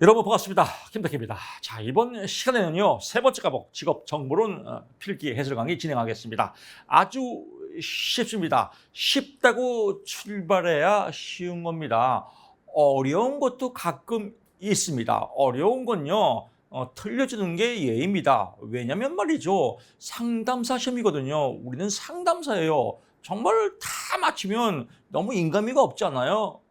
여러분 반갑습니다. 김덕희입니다. 자, 이번 시간에는요, 세 번째 과목 직업 정보론 필기 해설 강의 진행하겠습니다. 아주 쉽습니다. 쉽다고 출발해야 쉬운 겁니다. 어려운 것도 가끔 있습니다. 어려운 건요, 틀려주는 게 예입니다. 왜냐면 말이죠, 상담사 시험이거든요. 우리는 상담사예요. 정말 다 맞추면 너무 인간미가 없잖아요.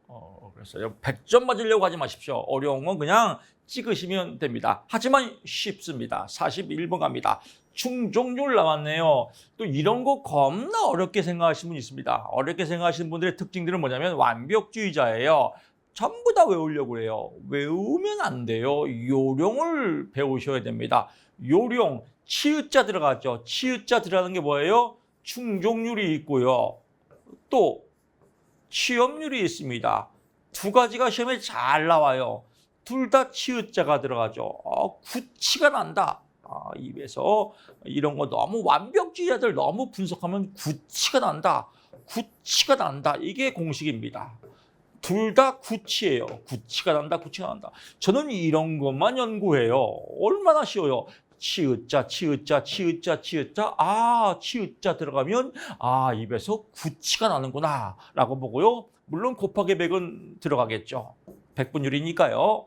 그래서 100점 맞으려고 하지 마십시오. 어려운 건 그냥 찍으시면 됩니다. 하지만 쉽습니다. 41번 갑니다. 충족률 나왔네요. 또 이런 거 겁나 어렵게 생각하시는 분 있습니다. 어렵게 생각하시는 분들의 특징들은 뭐냐면 완벽주의자예요. 전부 다 외우려고 해요. 외우면 안 돼요. 요령을 배우셔야 됩니다. 요령, 치읓자 들어가죠. 치읓자 들어가는 게 뭐예요? 충족률이 있고요. 또 취업률이 있습니다. 두 가지가 시험에 잘 나와요. 둘 다 치읓자가 들어가죠. 구치가 난다. 입에서 이런 거 너무 완벽주의자들 너무 분석하면 구치가 난다. 구치가 난다. 이게 공식입니다. 둘 다 구치예요. 구치가 난다. 구치가 난다. 저는 이런 것만 연구해요. 얼마나 쉬워요. 치읓자, 치읓자, 치읓자, 치읓자. 치읓자 들어가면 입에서 구치가 나는구나 라고 보고요. 물론 곱하기 100은 들어가겠죠. 100분율이니까요.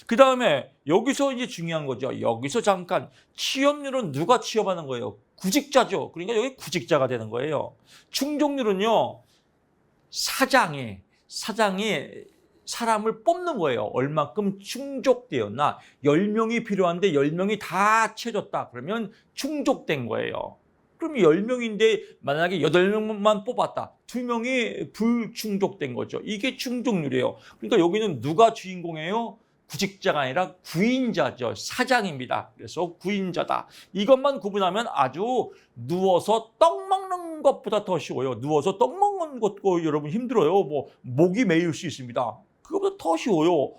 그 다음에 여기서 이제 중요한 거죠. 여기서 잠깐 취업률은 누가 취업하는 거예요? 구직자죠. 그러니까 여기 구직자가 되는 거예요. 충족률은요. 사장이 사람을 뽑는 거예요. 얼마큼 충족되었나. 10명이 필요한데 10명이 다 채졌다. 그러면 충족된 거예요. 그럼 10명인데 만약에 8명만 뽑았다. 2명이 불충족된 거죠. 이게 충족률이에요. 그러니까 여기는 누가 주인공이에요? 구직자가 아니라 구인자죠. 사장입니다. 그래서 구인자다. 이것만 구분하면 아주 누워서 떡 먹는 것보다 더 쉬워요. 누워서 떡 먹는 것도 여러분 힘들어요. 목이 메일 수 있습니다. 그것보다 더 쉬워요.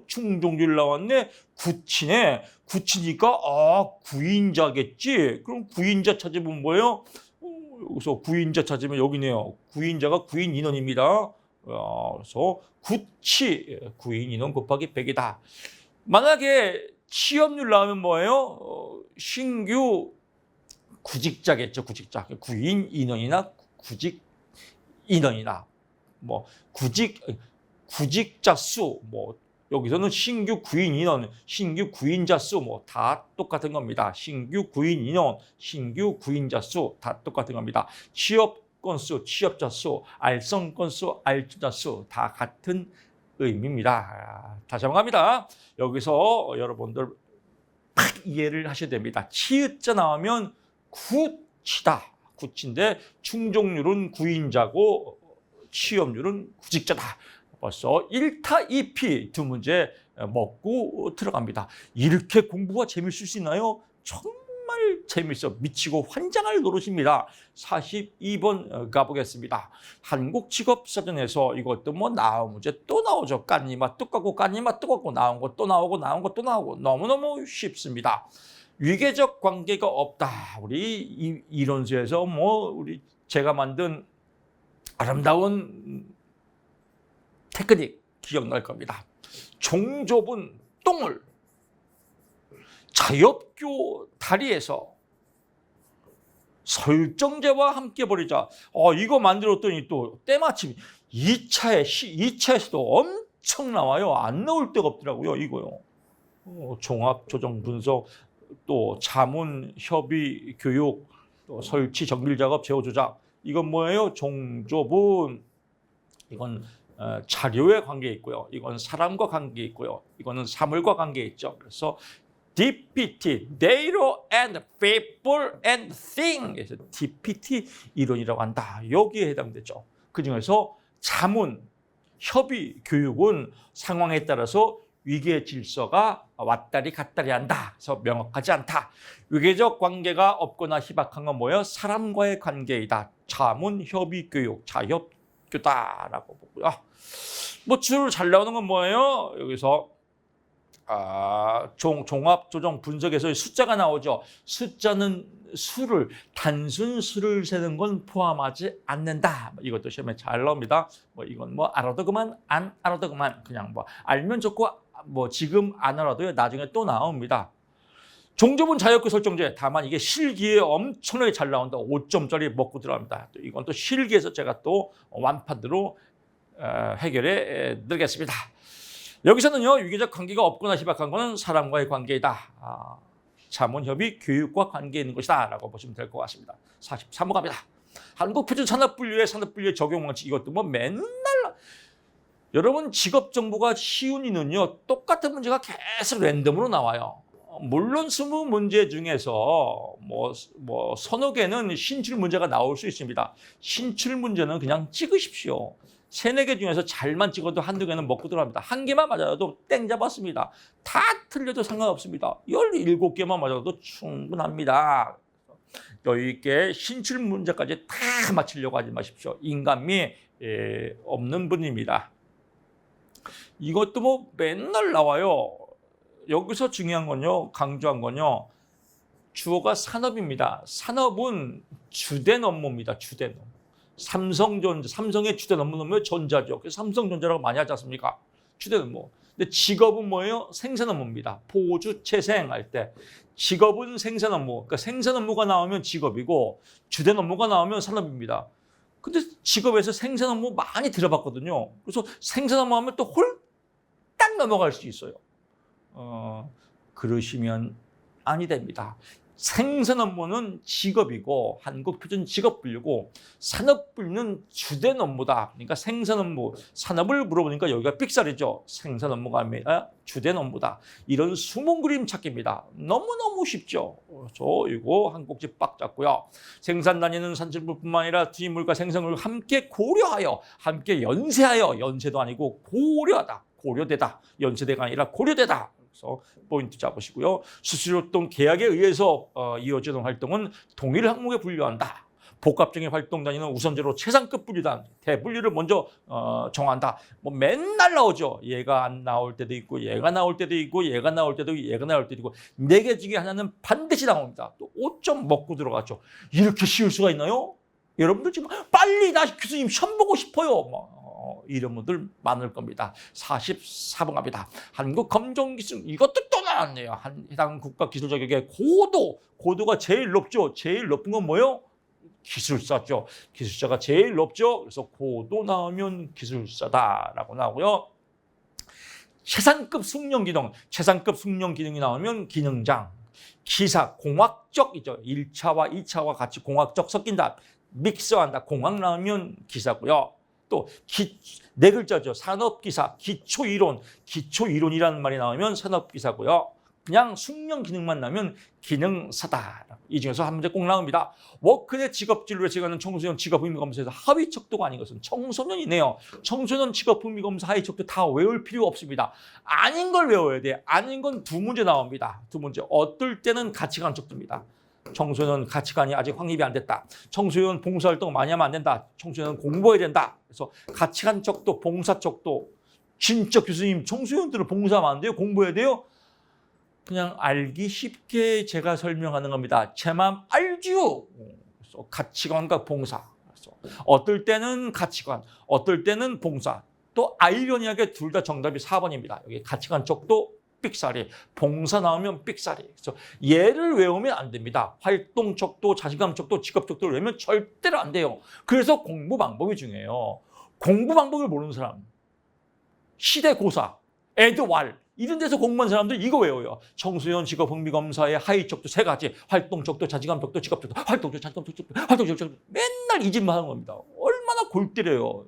충족률 나왔네. 구치네. 구치니까 구인자겠지. 그럼 구인자 찾으면 뭐예요? 여기서 구인자 찾으면 여기네요. 구인자가 구인 인원입니다. 그래서 구치, 구인 인원 곱하기 100이다. 만약에 취업률 나오면 뭐예요? 신규 구직자겠죠. 구직자. 구인 인원이나 구직 인원이나 구직자 수, 여기서는 신규 구인 인원, 신규 구인자 수, 다 똑같은 겁니다. 신규 구인 인원, 신규 구인자 수, 다 똑같은 겁니다. 취업 건수, 취업자 수, 알선 건수, 알선자 수, 다 같은 의미입니다. 다시 한번 갑니다. 여기서 여러분들 딱 이해를 하셔야 됩니다. 치읓자 나오면 구치다. 구치인데 충족률은 구인자고 취업률은 구직자다. 벌써 1타 2피 두 문제 먹고 들어갑니다. 이렇게 공부가 재밌을 수 있나요? 정말 재밌어 미치고 환장할 노릇입니다. 42번 가보겠습니다. 한국직업사전에서 이것도 나온 문제 또 나오죠. 깐니마 뚝하고 깐니마 뚝하고 나온 거 또 나오고 나온 거 또 나오고 너무너무 쉽습니다. 위계적 관계가 없다. 우리 이론서에서 우리 제가 만든 아름다운 테크닉 기억날 겁니다. 종좁은 똥을 자엽교 다리에서 설정제와 함께 버리자. 이거 만들었더니 또 때마침 2차에서도 엄청 나와요. 안 나올 데가 없더라고요. 이거요. 종합, 조정, 분석, 또 자문, 협의, 교육, 또 설치, 정밀 작업, 제어 조작. 이건 뭐예요? 종좁은 이건 자료에 관계 있고요. 이건 사람과 관계 있고요. 이거는 사물과 관계 있죠. 그래서 DPT, Data and People and Thing. 그래서 DPT 이론이라고 한다. 여기에 해당되죠. 그중에서 자문, 협의, 교육은 상황에 따라서 위계 질서가 왔다리 갔다리 한다. 그래서 명확하지 않다. 위계적 관계가 없거나 희박한 건 뭐예요? 사람과의 관계이다. 자문, 협의, 교육, 자협교다라고 보고요. 줄 잘 나오는 건 뭐예요? 여기서 종합, 조정, 분석에서 숫자가 나오죠. 숫자는 단순 수를 세는 건 포함하지 않는다. 이것도 시험에 잘 나옵니다. 이건 알아도 그만, 안 알아도 그만. 그냥 알면 좋고 뭐 지금 안 알아도요, 나중에 또 나옵니다. 종접은 자유롭게 설정돼. 다만 이게 실기에 엄청나게 잘 나온다. 5점짜리 먹고 들어갑니다. 이건 또 실기에서 제가 또 완판으로 해결해 드리겠습니다. 여기서는요, 유기적 관계가 없거나 희박한 것은 사람과의 관계이다. 자문협의 교육과 관계 있는 것이다 라고 보시면 될 것 같습니다. 43번 갑니다. 한국표준산업분류의 산업분류의 적용 원칙, 이것도 뭐 맨날 여러분 직업 정보가 쉬운 이는요, 똑같은 문제가 계속 랜덤으로 나와요. 물론 20문제 중에서 뭐 서너 개는 신출 문제가 나올 수 있습니다. 신출 문제는 그냥 찍으십시오. 3, 4개 중에서 잘만 찍어도 한두 개는 먹고 들어갑니다. 한 개만 맞아도 땡 잡았습니다. 다 틀려도 상관없습니다. 17개만 맞아도 충분합니다. 여유 있게 신출 문제까지 다 맞추려고 하지 마십시오. 인간미 없는 분입니다. 이것도 뭐 맨날 나와요. 여기서 중요한 건요, 강조한 건요, 주어가 산업입니다. 산업은 주된 업무입니다. 주된 업무. 삼성전자, 삼성의 주된 업무는 전자죠. 그래서 삼성전자라고 많이 하지 않습니까? 주된 업무. 근데 직업은 뭐예요? 생산 업무입니다. 포주, 채생할 때. 직업은 생산 업무. 그러니까 생산 업무가 나오면 직업이고 주된 업무가 나오면 산업입니다. 근데 직업에서 생산 업무 많이 들어봤거든요. 그래서 생산 업무 하면 또 홀딱 넘어갈 수 있어요. 그러시면 아니 됩니다. 생산 업무는 직업이고 한국표준 직업분류고 산업분류는 주된 업무다. 그러니까 생산 업무, 산업을 물어보니까 여기가 삑살이죠. 생산 업무가 아니라 주된 업무다. 이런 숨은 그림 찾기입니다. 너무너무 쉽죠. 그래서 이거 한 꼭지 빡 잡고요. 생산 단위는 산출물뿐만 아니라 투입물과 생산물을 함께 고려하여, 함께 연세하여, 연세도 아니고 고려하다. 고려되다. 연세대가 아니라 고려되다. 그래서 포인트 잡으시고요. 수수료동 계약에 의해서 이루어지는 활동은 동일 항목에 분류한다. 복합적인 활동 단위는 우선적으로 최상급 분류단, 대분류를 먼저 정한다. 뭐 맨날 나오죠. 얘가 안 나올 때도 있고, 얘가 나올 때도 있고, 얘가 나올 때도 있고, 얘가 나올 때도 있고, 4개 중에 하나는 반드시 나옵니다. 또 5점 먹고 들어갔죠. 이렇게 쉬울 수가 있나요? 여러분들 지금 빨리 나 교수님 시험 보고 싶어요. 이런 분들 많을 겁니다. 44번 갑니다. 한국 검정기술, 이것도 또 나왔네요. 해당 국가 기술 자격의 고도가 제일 높죠. 제일 높은 건 뭐예요? 기술사죠. 기술사가 제일 높죠. 그래서 고도 나오면 기술사다라고 나오고요. 최상급 숙련 기능, 최상급 숙련 기능이 나오면 기능장, 기사, 공학적이죠. 1차와 2차와 같이 공학적 섞인다. 믹스한다. 공학 나오면 기사고요. 또 4글자죠. 산업기사, 기초이론, 기초이론이라는 말이 나오면 산업기사고요. 그냥 숙련 기능만 나오면 기능사다. 이 중에서 한 문제 꼭 나옵니다. 워크넷 직업진로에 제가는 청소년 직업흥미검사에서 하위 척도가 아닌 것은 청소년이네요. 청소년 직업흥미검사 하위 척도 다 외울 필요 없습니다. 아닌 걸 외워야 돼. 아닌 건 2문제 나옵니다. 2문제. 어떨 때는 가치관 척도입니다. 청소년 가치관이 아직 확립이 안 됐다. 청소년 봉사활동 많이 하면 안 된다. 청소년 공부해야 된다. 그래서 가치관 척도, 봉사 척도. 진짜 교수님, 청소년들은 봉사하면 안 돼요? 공부해야 돼요? 그냥 알기 쉽게 제가 설명하는 겁니다. 제 마음 알죠? 그래서 가치관과 봉사. 그래서 어떨 때는 가치관, 어떨 때는 봉사. 또 아이러니하게 둘 다 정답이 4번입니다. 여기 가치관 척도 삑사리, 봉사 나오면 삑사리. 그래서 얘를 외우면 안 됩니다. 활동 척도, 자신감 척도, 직업 척도를 외우면 절대로 안 돼요. 그래서 공부 방법이 중요해요. 공부 방법을 모르는 사람, 시대고사, 에드왈 이런 데서 공부한 사람들 이거 외워요. 청소년 직업흥미검사의 하위 척도 3가지, 활동 척도, 자신감 척도, 직업 척도, 활동 척도, 자신감 척도, 활동 척도, 맨날 이 짓만 하는 겁니다. 얼마나 골 때려요.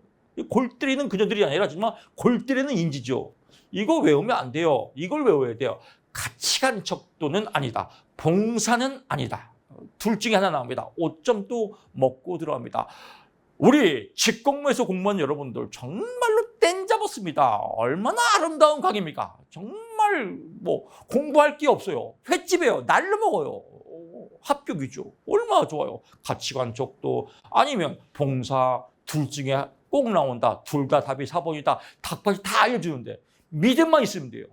골 때리는 그녀들이 아니라 정말 골 때리는 인지죠. 이거 외우면 안 돼요. 이걸 외워야 돼요. 가치관 척도는 아니다. 봉사는 아니다. 둘 중에 하나 나옵니다. 5점도 먹고 들어갑니다. 우리 직공무에서 공부한 여러분들 정말로 땡 잡았습니다. 얼마나 아름다운 강의입니까? 정말 뭐 공부할 게 없어요. 횟집이에요. 날로 먹어요. 합격이죠. 얼마나 좋아요. 가치관 척도 아니면 봉사 둘 중에 꼭 나온다. 둘 다 답이 4번이다. 닭발이 다 알려주는데 믿음만 있으면 돼요.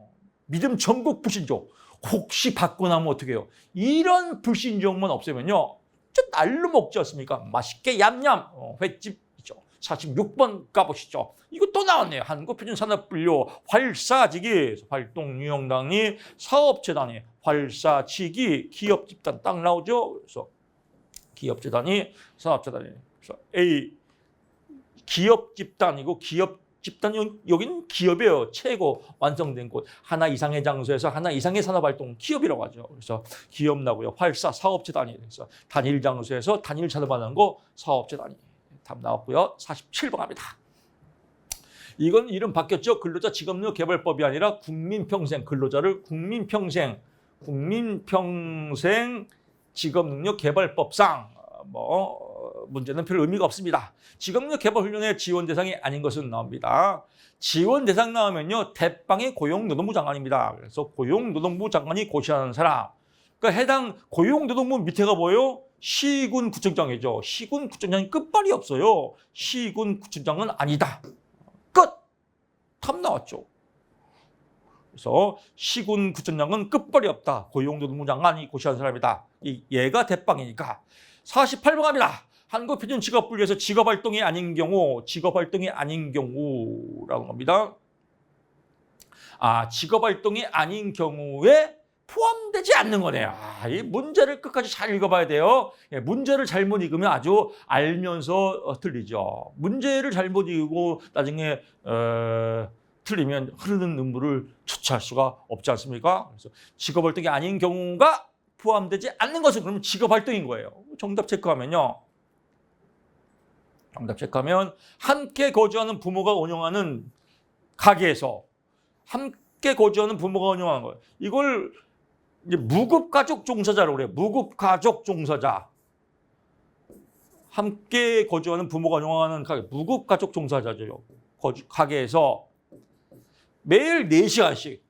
믿음 전국 불신종. 혹시 받고 나면 어떻게 해요? 이런 불신종만 없애면요. 저 날로 먹지 않습니까? 맛있게 얌얌. 횟집이죠. 46번 가보시죠. 이거 또 나왔네요. 한국표준산업분류 활사지기 활동유형단위 사업재단위 활사지기 기업집단 딱 나오죠. 그래서 기업재단위 사업재단위 그래서 A 기업집단이고 기업집단 여기는 기업이에요. 최고 완성된 곳 하나 이상의 장소에서 하나 이상의 산업활동 기업이라고 하죠. 그래서 기업 나고요. 활사 사업재단위 그래서 단일 장소에서 단일 산업하는 거 사업재단위 답 나왔고요. 47번 갑니다. 이건 이름 바뀌었죠. 근로자 직업능력 개발법이 아니라 국민평생 근로자를 국민평생 직업능력 개발법상 문제는 별 의미가 없습니다. 직업능력 개발 훈련의 지원 대상이 아닌 것은 나옵니다. 지원 대상 나오면요. 대빵의 고용노동부 장관입니다. 그래서 고용노동부 장관이 고시하는 사람. 그러니까 해당 고용노동부 밑에가 뭐예요? 시군구청장이죠. 시군구청장이 끝발이 없어요. 시군구청장은 아니다. 끝! 답 나왔죠. 그래서 시군구청장은 끝발이 없다. 고용노동부 장관이 고시한 사람이다. 얘가 대빵이니까. 48번 갑니다. 한국표준 직업분류에서 직업활동이 아닌 경우라는 겁니다. 직업활동이 아닌 경우에 포함되지 않는 거네요. 이 문제를 끝까지 잘 읽어봐야 돼요. 문제를 잘못 읽으면 아주 알면서 틀리죠. 문제를 잘못 읽고 나중에 틀리면 흐르는 눈물을 주체할 수가 없지 않습니까? 그래서 직업활동이 아닌 경우가 포함되지 않는 것은 그러면 직업활동인 거예요. 정답 체크하면요. 함께 거주하는 부모가 운영하는 가게에서 함께 거주하는 부모가 운영하는 거예요. 이걸 이제 무급가족 종사자라고 그래요. 무급가족 종사자. 함께 거주하는 부모가 운영하는 가게. 무급가족 종사자죠. 가게에서 매일 4시간씩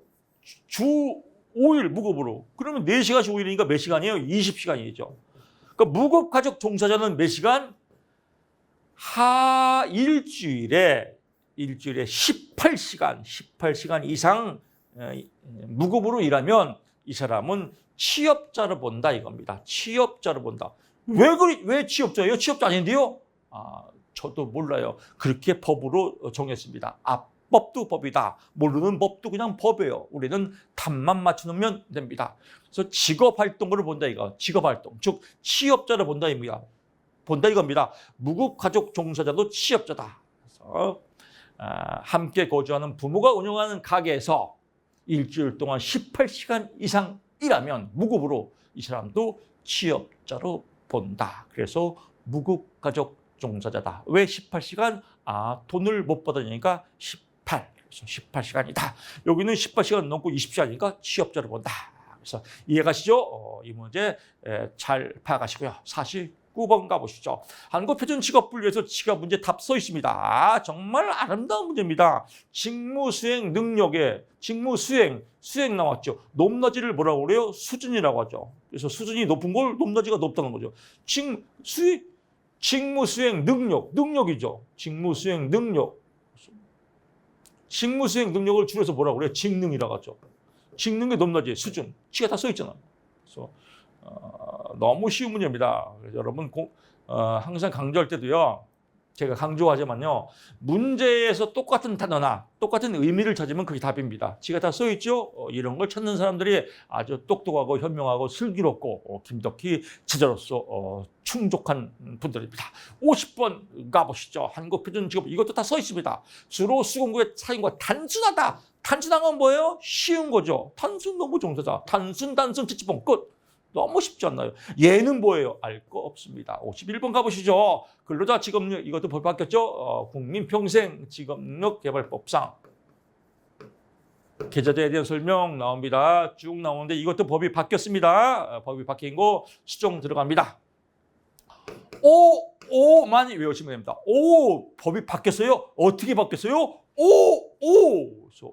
주 5일 무급으로. 그러면 4시간씩 5일이니까 몇 시간이에요? 20시간이죠. 그러니까 무급가족 종사자는 몇 시간? 일주일에 18시간 이상 무급으로 일하면 이 사람은 취업자로 본다 이겁니다. 취업자로 본다. 왜 취업자예요? 취업자 아닌데요? 저도 몰라요. 그렇게 법으로 정했습니다. 법도 법이다. 모르는 법도 그냥 법이에요. 우리는 답만 맞춰놓으면 됩니다. 그래서 직업활동으로 본다 이거. 직업활동. 즉 취업자로 본다 이겁니다. 무급가족 종사자도 취업자다. 그래서 함께 거주하는 부모가 운영하는 가게에서 일주일 동안 18시간 이상 일하면 무급으로 이 사람도 취업자로 본다. 그래서 무급가족 종사자다. 왜 18시간? 돈을 못 받으니까 18. 그래서 18시간이다. 여기는 18시간 넘고 20시간이니까 취업자로 본다. 그래서 이해가시죠? 이 문제 잘 파악하시고요. 49번 가보시죠. 한국표준 직업분류에서 직업 문제 답 써 있습니다. 정말 아름다운 문제입니다. 직무 수행 능력에 수행 나왔죠. 높낮이를 뭐라고 그래요? 수준이라고 하죠. 그래서 수준이 높은 걸 높낮이가 높다는 거죠. 직무 수행 능력이죠. 직무 수행 능력을 줄여서 뭐라고 그래요? 직능이라고 하죠. 직능의 높낮이 수준. 지가 다 써 있잖아. 그래서 너무 쉬운 문제입니다. 그래서 여러분 항상 강조할 때도요. 제가 강조하지만요. 문제에서 똑같은 단어나 똑같은 의미를 찾으면 그게 답입니다. 지가 다 써 있죠. 이런 걸 찾는 사람들이 아주 똑똑하고 현명하고 슬기롭고 김덕희 제자로서 충족한 분들입니다. 50번 가보시죠. 한국표준 직업 이것도 다 써 있습니다. 주로 수공구의 차이가 단순하다. 단순한 건 뭐예요? 쉬운 거죠. 단순 농부 종사자. 단순 채찌봉 끝. 너무 쉽지 않나요? 얘는 뭐예요? 알 거 없습니다. 51번 가보시죠. 근로자 직업력 이것도 법 바뀌었죠? 국민평생 직업력 개발법상 계좌자에 대한 설명 나옵니다. 쭉 나오는데 이것도 법이 바뀌었습니다. 법이 바뀐 거 수정 들어갑니다. 오만 외우시면 됩니다. 법이 바뀌었어요? 어떻게 바뀌었어요? 그래서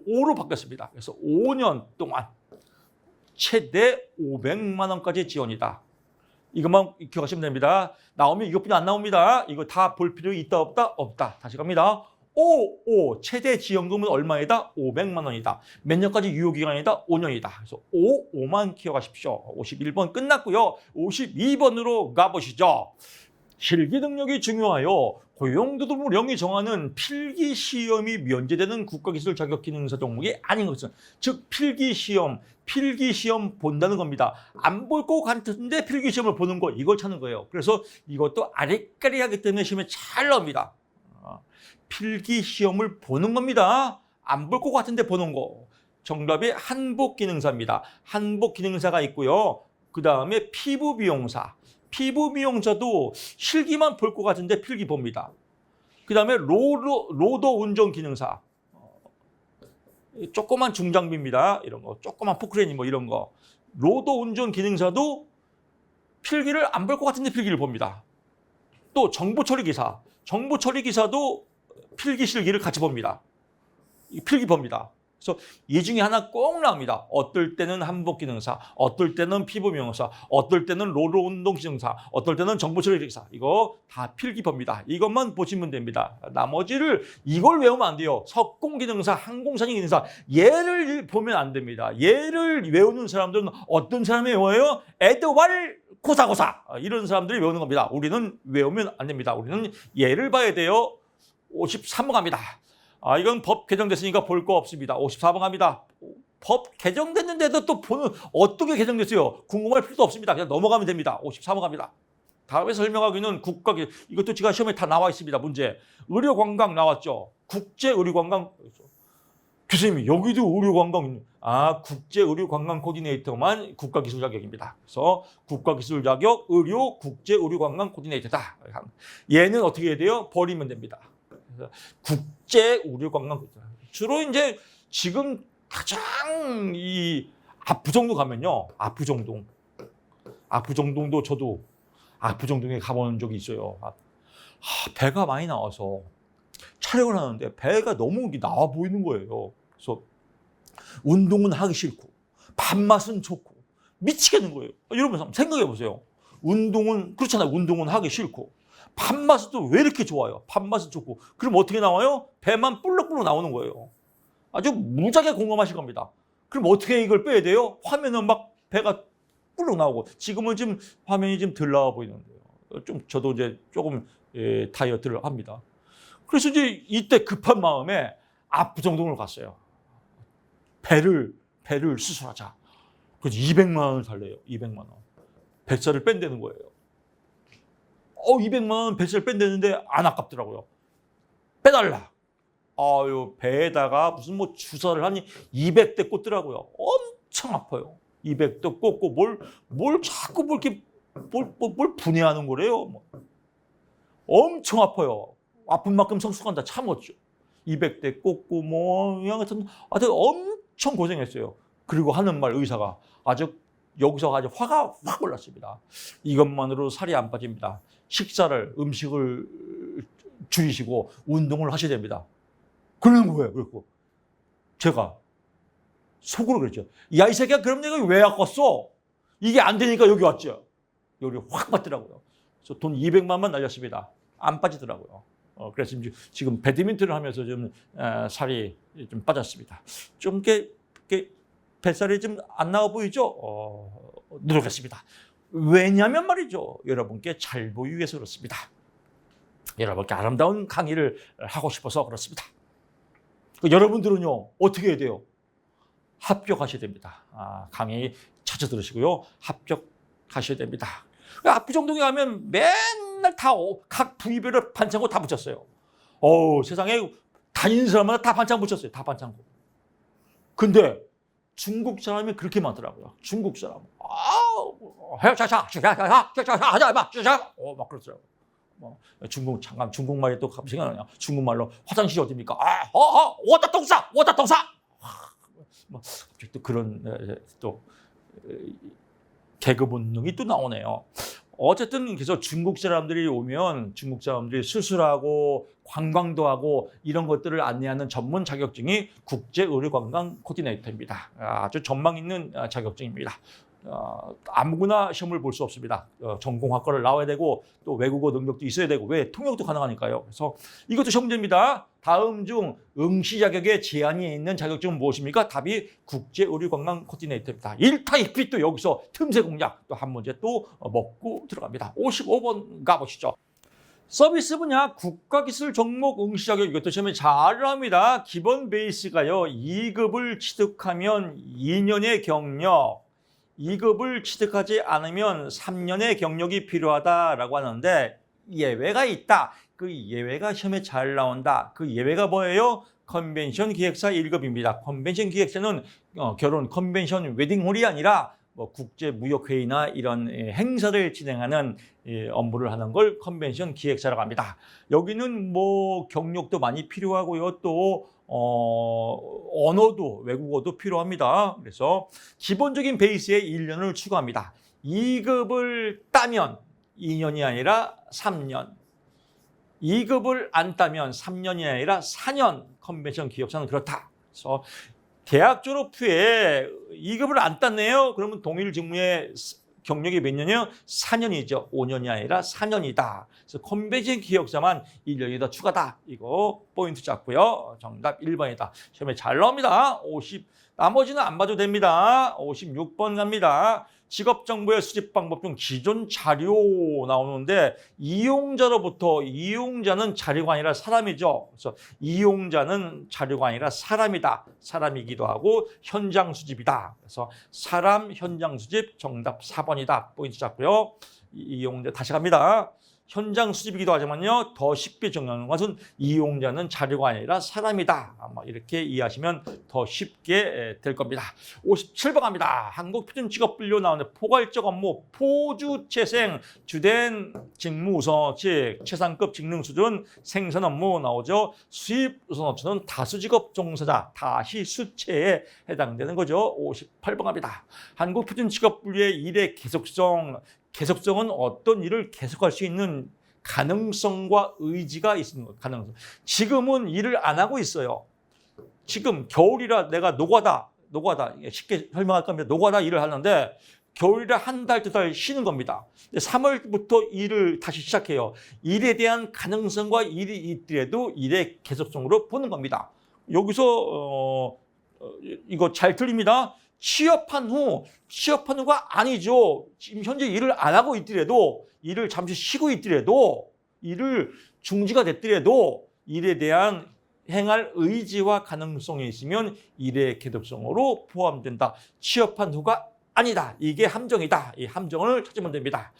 오로 바뀌었습니다. 그래서 5년 동안 최대 500만 원까지 지원이다. 이것만 기억하시면 됩니다. 나오면 이것뿐이 안 나옵니다. 이거 다 볼 필요 있다 없다? 없다. 다시 갑니다. 최대 지원금은 얼마이다? 500만 원이다. 몇 년까지 유효기간이다? 5년이다. 그래서 5만 기억하십시오. 51번 끝났고요. 52번으로 가보시죠. 실기 능력이 중요하여 고용노동부령이 정하는 필기시험이 면제되는 국가기술 자격기능사 종목이 아닌 것은, 즉 필기시험 본다는 겁니다. 안 볼 것 같은데 필기시험을 보는 거, 이걸 찾는 거예요. 그래서 이것도 아리까리하기 때문에 시험에 잘 나옵니다. 필기시험을 보는 겁니다. 안 볼 것 같은데 보는 거. 정답이 한복기능사입니다. 한복기능사가 있고요. 그 다음에 피부미용사. 피부미용사도 실기만 볼 것 같은데 필기 봅니다. 그 다음에 로더 운전기능사. 조그만 중장비입니다. 이런 거. 조그만 포크레인 뭐 이런 거. 로더 운전기능사도 필기를 안 볼 것 같은데 필기를 봅니다. 또 정보처리기사. 정보처리기사도 필기 실기를 같이 봅니다. 필기 봅니다. 그래서 이 중에 하나 꼭 나옵니다. 어떨 때는 한복기능사, 어떨 때는 피부미용사, 어떨 때는 로로운동기능사, 어떨 때는 정보처리기사. 이거 다 필기 봅니다. 이것만 보시면 됩니다. 나머지를 이걸 외우면 안 돼요. 석공기능사, 항공사진기능사, 얘를 보면 안 됩니다. 얘를 외우는 사람들은 어떤 사람이 외워요? 에드왈 고사고사, 이런 사람들이 외우는 겁니다. 우리는 외우면 안 됩니다. 우리는 얘를 봐야 돼요. 53번 갑니다. 이건 법 개정됐으니까 볼 거 없습니다. 54번 갑니다. 법 개정됐는데도 또 보는, 어떻게 개정됐어요? 궁금할 필요도 없습니다. 그냥 넘어가면 됩니다. 54번 갑니다. 다음에 설명하기는 이것도 제가 시험에 다 나와 있습니다. 문제. 의료관광 나왔죠. 국제의료관광. 교수님, 여기도 의료관광. 국제의료관광 코디네이터만 국가기술 자격입니다. 그래서 국가기술 자격, 의료, 국제의료관광 코디네이터다. 얘는 어떻게 해야 돼요? 버리면 됩니다. 국제의료관광. 주로 이제 지금 가장 이 압구정동 가면요. 압구정동도 저도 압구정동에 가본 적이 있어요. 배가 많이 나와서 촬영을 하는데 배가 너무 나와 보이는 거예요. 그래서 운동은 하기 싫고 밥맛은 좋고 미치겠는 거예요. 여러분 생각해 보세요. 운동은 그렇잖아요. 운동은 하기 싫고 밥맛은 또 왜 이렇게 좋아요? 밥맛은 좋고. 그럼 어떻게 나와요? 배만 불럭불럭 나오는 거예요. 아주 무지하게 공감하실 겁니다. 그럼 어떻게 이걸 빼야 돼요? 화면은 막 배가 불럭 나오고. 지금은 좀 화면이 좀 덜 나와 보이는데요. 좀 저도 이제 조금 다이어트를 합니다. 그래서 이제 이때 급한 마음에 압구정동을 갔어요. 배를 수술하자. 그래서 200만 원을 달래요. 200만 원. 뱃살을 뺀다는 거예요. 200만 원 뱃살 뺀다는데 안 아깝더라고요. 빼달라. 배에다가 무슨 뭐 주사를 하니 200대 꽂더라고요. 엄청 아파요. 200대 꽂고 뭘 자꾸 이렇게 뭘 분해하는 거래요. 엄청 아파요. 아픈 만큼 성숙한 다 참았죠. 200대 꽂고 하여튼 엄청 고생했어요. 그리고 하는 말 의사가 여기서 아주 화가 확 올랐습니다. 이것만으로 살이 안 빠집니다. 음식을 줄이시고 운동을 하셔야 됩니다. 그러는 거예요. 그리고 제가 속으로 그랬죠. 야, 이 새끼야, 그럼 내가 왜 왔겠어? 이게 안 되니까 여기 왔죠. 여기 확 받더라고요. 그래서 돈 200만만 날렸습니다. 안 빠지더라고요. 그래서 지금 배드민턴을 하면서 좀 살이 좀 빠졌습니다. 좀 뱃살이 좀 안 나와 보이죠? 노력했습니다. 왜냐하면 말이죠. 여러분께 잘 보이기 위해서 그렇습니다. 여러분께 아름다운 강의를 하고 싶어서 그렇습니다. 여러분들은요, 어떻게 해야 돼요? 합격하셔야 됩니다. 강의 찾아 들으시고요. 합격하셔야 됩니다. 압구정동에 가면 맨날 다 각 부위별로 반창고 다 붙였어요. 세상에 다니는 사람마다 다 반창 붙였어요. 다 반창고. 근데 중국 사람이 그렇게 많더라고요. 중국 사람. 막 그러더라고요. 중국말이 또 갑자기 생각나냐. 중국말로 화장실이 어딥니까? 워다동사! 갑자기 또 그런 또 개그 본능이 또 나오네요. 어쨌든 그래서 중국 사람들이 오면 중국 사람들이 수술하고 관광도 하고 이런 것들을 안내하는 전문 자격증이 국제의료관광 코디네이터입니다. 아주 전망 있는 자격증입니다. 아무거나 시험을 볼 수 없습니다. 전공학과를 나와야 되고 또 외국어 능력도 있어야 되고 왜 통역도 가능하니까요. 그래서 이것도 시험 문제입니다. 다음 중 응시 자격에 제한이 있는 자격증은 무엇입니까? 답이 국제의료관광 코디네이터입니다. 1타입이 또 여기서 틈새 공략 또 한 문제 또 먹고 들어갑니다. 55번 가보시죠. 서비스 분야 국가기술 종목 응시 자격 이것도 시험에 잘 나옵니다. 기본 베이스가요. 2급을 취득하면 2년의 경력, 2급을 취득하지 않으면 3년의 경력이 필요하다라고 하는데 예외가 있다. 그 예외가 시험에 잘 나온다. 그 예외가 뭐예요? 컨벤션 기획사 1급입니다. 컨벤션 기획사는 결혼 컨벤션 웨딩홀이 아니라 뭐 국제 무역 회의나 이런 행사를 진행하는 업무를 하는 걸 컨벤션 기획사라고 합니다. 여기는 뭐 경력도 많이 필요하고요. 또 언어도 외국어도 필요합니다. 그래서 기본적인 베이스에 1년을 추가합니다. 2급을 따면 2년이 아니라 3년. 2급을 안 따면 3년이 아니라 4년. 컨벤션 기획사는 그렇다. 그래서 대학 졸업 후에 2급을 안 땄네요. 그러면 동일 직무의 경력이 몇 년이요? 4년이죠. 5년이 아니라 4년이다. 그래서 컨벤션 기획사만 1년이 더 추가다. 이거 포인트 잡고요. 정답 1번이다. 시험에 잘 나옵니다. 나머지는 안 봐도 됩니다. 56번 갑니다. 직업정보의 수집 방법 중 기존 자료 나오는데 이용자는 자료가 아니라 사람이죠. 그래서 이용자는 자료가 아니라 사람이다. 사람이기도 하고 현장 수집이다. 그래서 사람 현장 수집 정답 4번이다. 포인트 잡고요. 이용자 다시 갑니다. 현장 수집이기도 하지만요. 더 쉽게 정리하는 것은 이용자는 자료가 아니라 사람이다. 아마 이렇게 이해하시면 더 쉽게 될 겁니다. 57번 갑니다. 한국표준직업분류 나오는데 포괄적 업무, 포주채생, 주된 직무 우선업체, 최상급 직능 수준, 생산 업무 나오죠. 수입 우선업체는 다수직업 종사자, 다시수체에 해당되는 거죠. 58번 갑니다. 한국표준직업분류의 일의 계속성은 어떤 일을 계속할 수 있는 가능성과 의지가 있는 것. 가능성. 지금은 일을 안 하고 있어요. 지금 겨울이라 내가 노가다 쉽게 설명할 겁니다. 노가다 일을 하는데 겨울이라 한 달, 2달 쉬는 겁니다. 3월부터 일을 다시 시작해요. 일에 대한 가능성과 일이 있더라도 일의 계속성으로 보는 겁니다. 여기서 이거 잘 틀립니다. 취업한 후가 아니죠. 지금 현재 일을 안 하고 있더라도, 일을 잠시 쉬고 있더라도, 일을 중지가 됐더라도 일에 대한 행할 의지와 가능성이 있으면 일의 계속성으로 포함된다. 취업한 후가 아니다. 이게 함정이다. 이 함정을 찾으면 됩니다.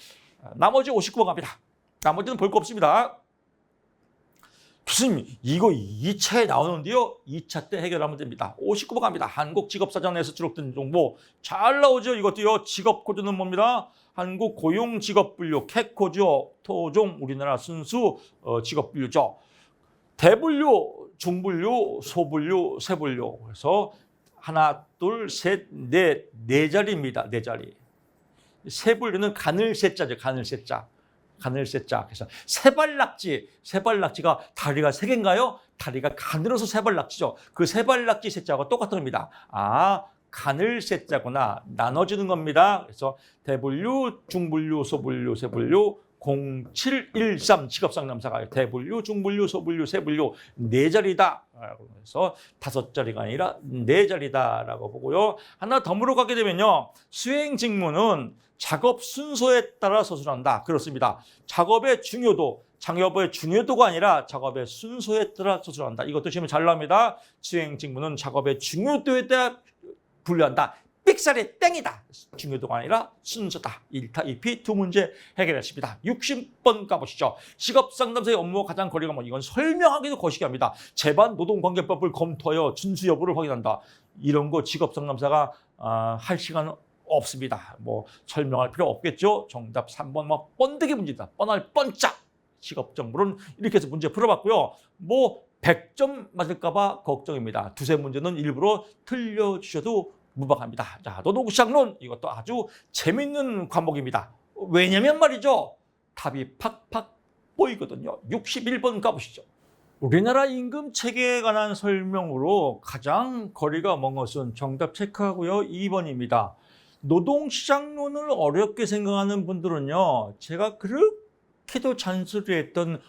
나머지 59번 갑니다. 나머지는 볼 거 없습니다. 교수님, 이거 2차에 나오는데요. 2차 때 해결하면 됩니다. 59번 갑니다. 한국직업사전에서 기록된 정보 잘 나오죠. 이것도요. 직업코드는 뭡니다? 한국고용직업분류, 캣코죠. 토종 우리나라 순수 직업분류죠. 대분류, 중분류, 소분류, 세분류. 그래서 하나, 둘, 셋, 넷, 네 자리입니다. 네 자리. 세분류는 가늘세자죠. 가늘세자. 그래서 세발낙지가 다리가 3개인가요? 다리가 가늘어서 세발낙지죠. 그 세발낙지 세자하고 똑같은 겁니다. 가늘세자구나. 나눠지는 겁니다. 그래서 대분류, 중분류, 소분류, 세분류 0713 직업상담사가 대분류, 중분류, 소분류, 세분류 4자리다. 그래서 5자리가 아니라 4자리다라고 보고요. 하나 더 물어가게 되면요. 수행 직무는 작업 순서에 따라 서술한다. 그렇습니다. 작업의 중요도가 아니라 작업의 순서에 따라 서술한다. 이것도 시험에 잘 나옵니다. 수행 직무는 작업의 중요도에 따라 분류한다. 삑사리 땡이다. 중요도가 아니라 순서다. 1타 2피 2문제 해결했습니다. 60번 가보시죠. 직업상담사의 업무와 가장 거리가 먼 이건 설명하기도 거시기합니다. 재반 노동관계법을 검토하여 준수 여부를 확인한다. 이런 거 직업상담사가 할 시간은 없습니다. 뭐 설명할 필요 없겠죠. 정답 3번 번데기 문제다. 뻔할 뻔짝. 직업정보는 이렇게 해서 문제 풀어봤고요. 100점 맞을까 봐 걱정입니다. 두세 문제는 일부러 틀려주셔도 무방합니다. 자, 노동시장론 이것도 아주 재밌는 과목입니다. 왜냐면 말이죠. 답이 팍팍 보이거든요. 61번 가보시죠. 우리나라 임금 체계에 관한 설명으로 가장 거리가 먼 것은 정답 체크하고요. 2번입니다. 노동시장론을 어렵게 생각하는 분들은요. 제가 그렇게도 잔소리했던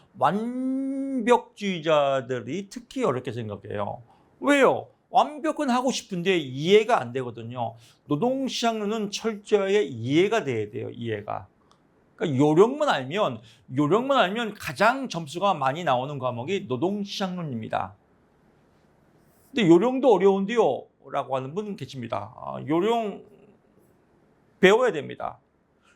완벽주의자들이 특히 어렵게 생각해요. 왜요? 완벽은 하고 싶은데 이해가 안 되거든요. 노동시장론은 철저하게 이해가 돼야 돼요. 이해가. 그러니까 요령만 알면 가장 점수가 많이 나오는 과목이 노동시장론입니다. 근데 요령도 어려운데요 라고 하는 분 계십니다. 요령 배워야 됩니다.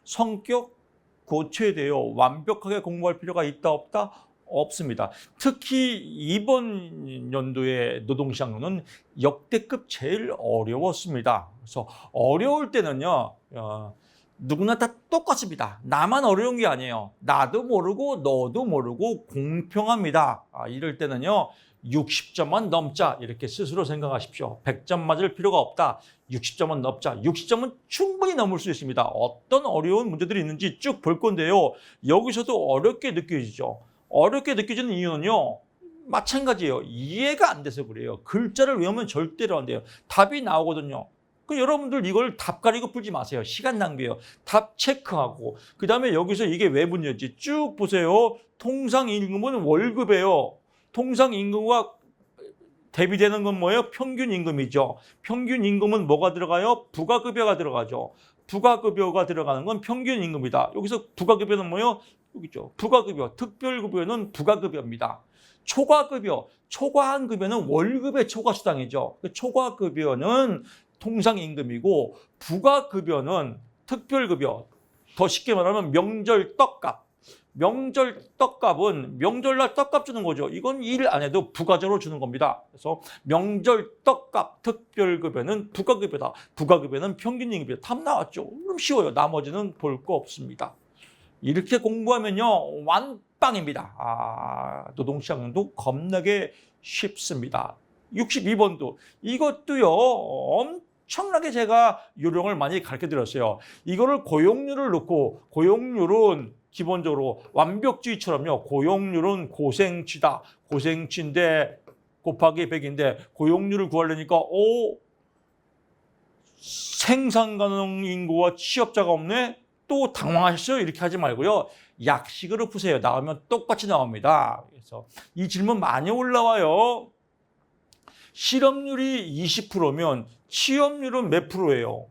성격 고쳐야 돼요. 완벽하게 공부할 필요가 있다 없다? 없습니다. 특히 이번 연도의 노동시장론은 역대급 제일 어려웠습니다. 그래서 어려울 때는요 누구나 다 똑같습니다. 나만 어려운 게 아니에요. 나도 모르고 너도 모르고 공평합니다. 이럴 때는요 60점만 넘자 이렇게 스스로 생각하십시오. 100점 맞을 필요가 없다. 60점은 넘자. 60점은 충분히 넘을 수 있습니다. 어떤 어려운 문제들이 있는지 쭉 볼 건데요. 여기서도 어렵게 느껴지죠. 어렵게 느껴지는 이유는요. 마찬가지예요. 이해가 안 돼서 그래요. 글자를 외우면 절대로 안 돼요. 답이 나오거든요. 여러분들 이걸 답 가리고 풀지 마세요. 시간 낭비예요. 답 체크하고 그다음에 여기서 이게 왜 문제인지 쭉 보세요. 통상임금은 월급이에요. 통상임금과 대비되는 건 뭐예요? 평균임금이죠. 평균임금은 뭐가 들어가요? 부가급여가 들어가죠. 부가급여가 들어가는 건 평균임금이다. 여기서 부가급여는 뭐예요? 여기 있죠. 부가급여, 특별급여는 부가급여입니다. 초과급여, 초과한 급여는 월급의 초과수당이죠. 초과급여는 통상임금이고 부가급여는 특별급여. 더 쉽게 말하면 명절 떡값. 명절 떡값은 명절날 떡값 주는 거죠. 이건 일 안 해도 부가적으로 주는 겁니다. 그래서 명절 떡값 특별급여는 부가급여다. 부가급여는 평균임금이다. 답 나왔죠. 그럼 쉬워요. 나머지는 볼 거 없습니다. 이렇게 공부하면요 완빵입니다. 노동시장도 겁나게 쉽습니다. 62번도 이것도요 엄청나게 제가 요령을 많이 가르쳐 드렸어요. 이거를 고용률을 놓고 고용률은 기본적으로 완벽주의처럼요. 고용률은 고생치다. 고생치인데 곱하기 100인데 고용률을 구하려니까 생산 가능 인구와 취업자가 없네? 또 당황하셨어요? 이렇게 하지 말고요. 약식으로 푸세요. 나오면 똑같이 나옵니다. 그래서 이 질문 많이 올라와요. 실업률이 20%면 취업률은 몇 프로예요?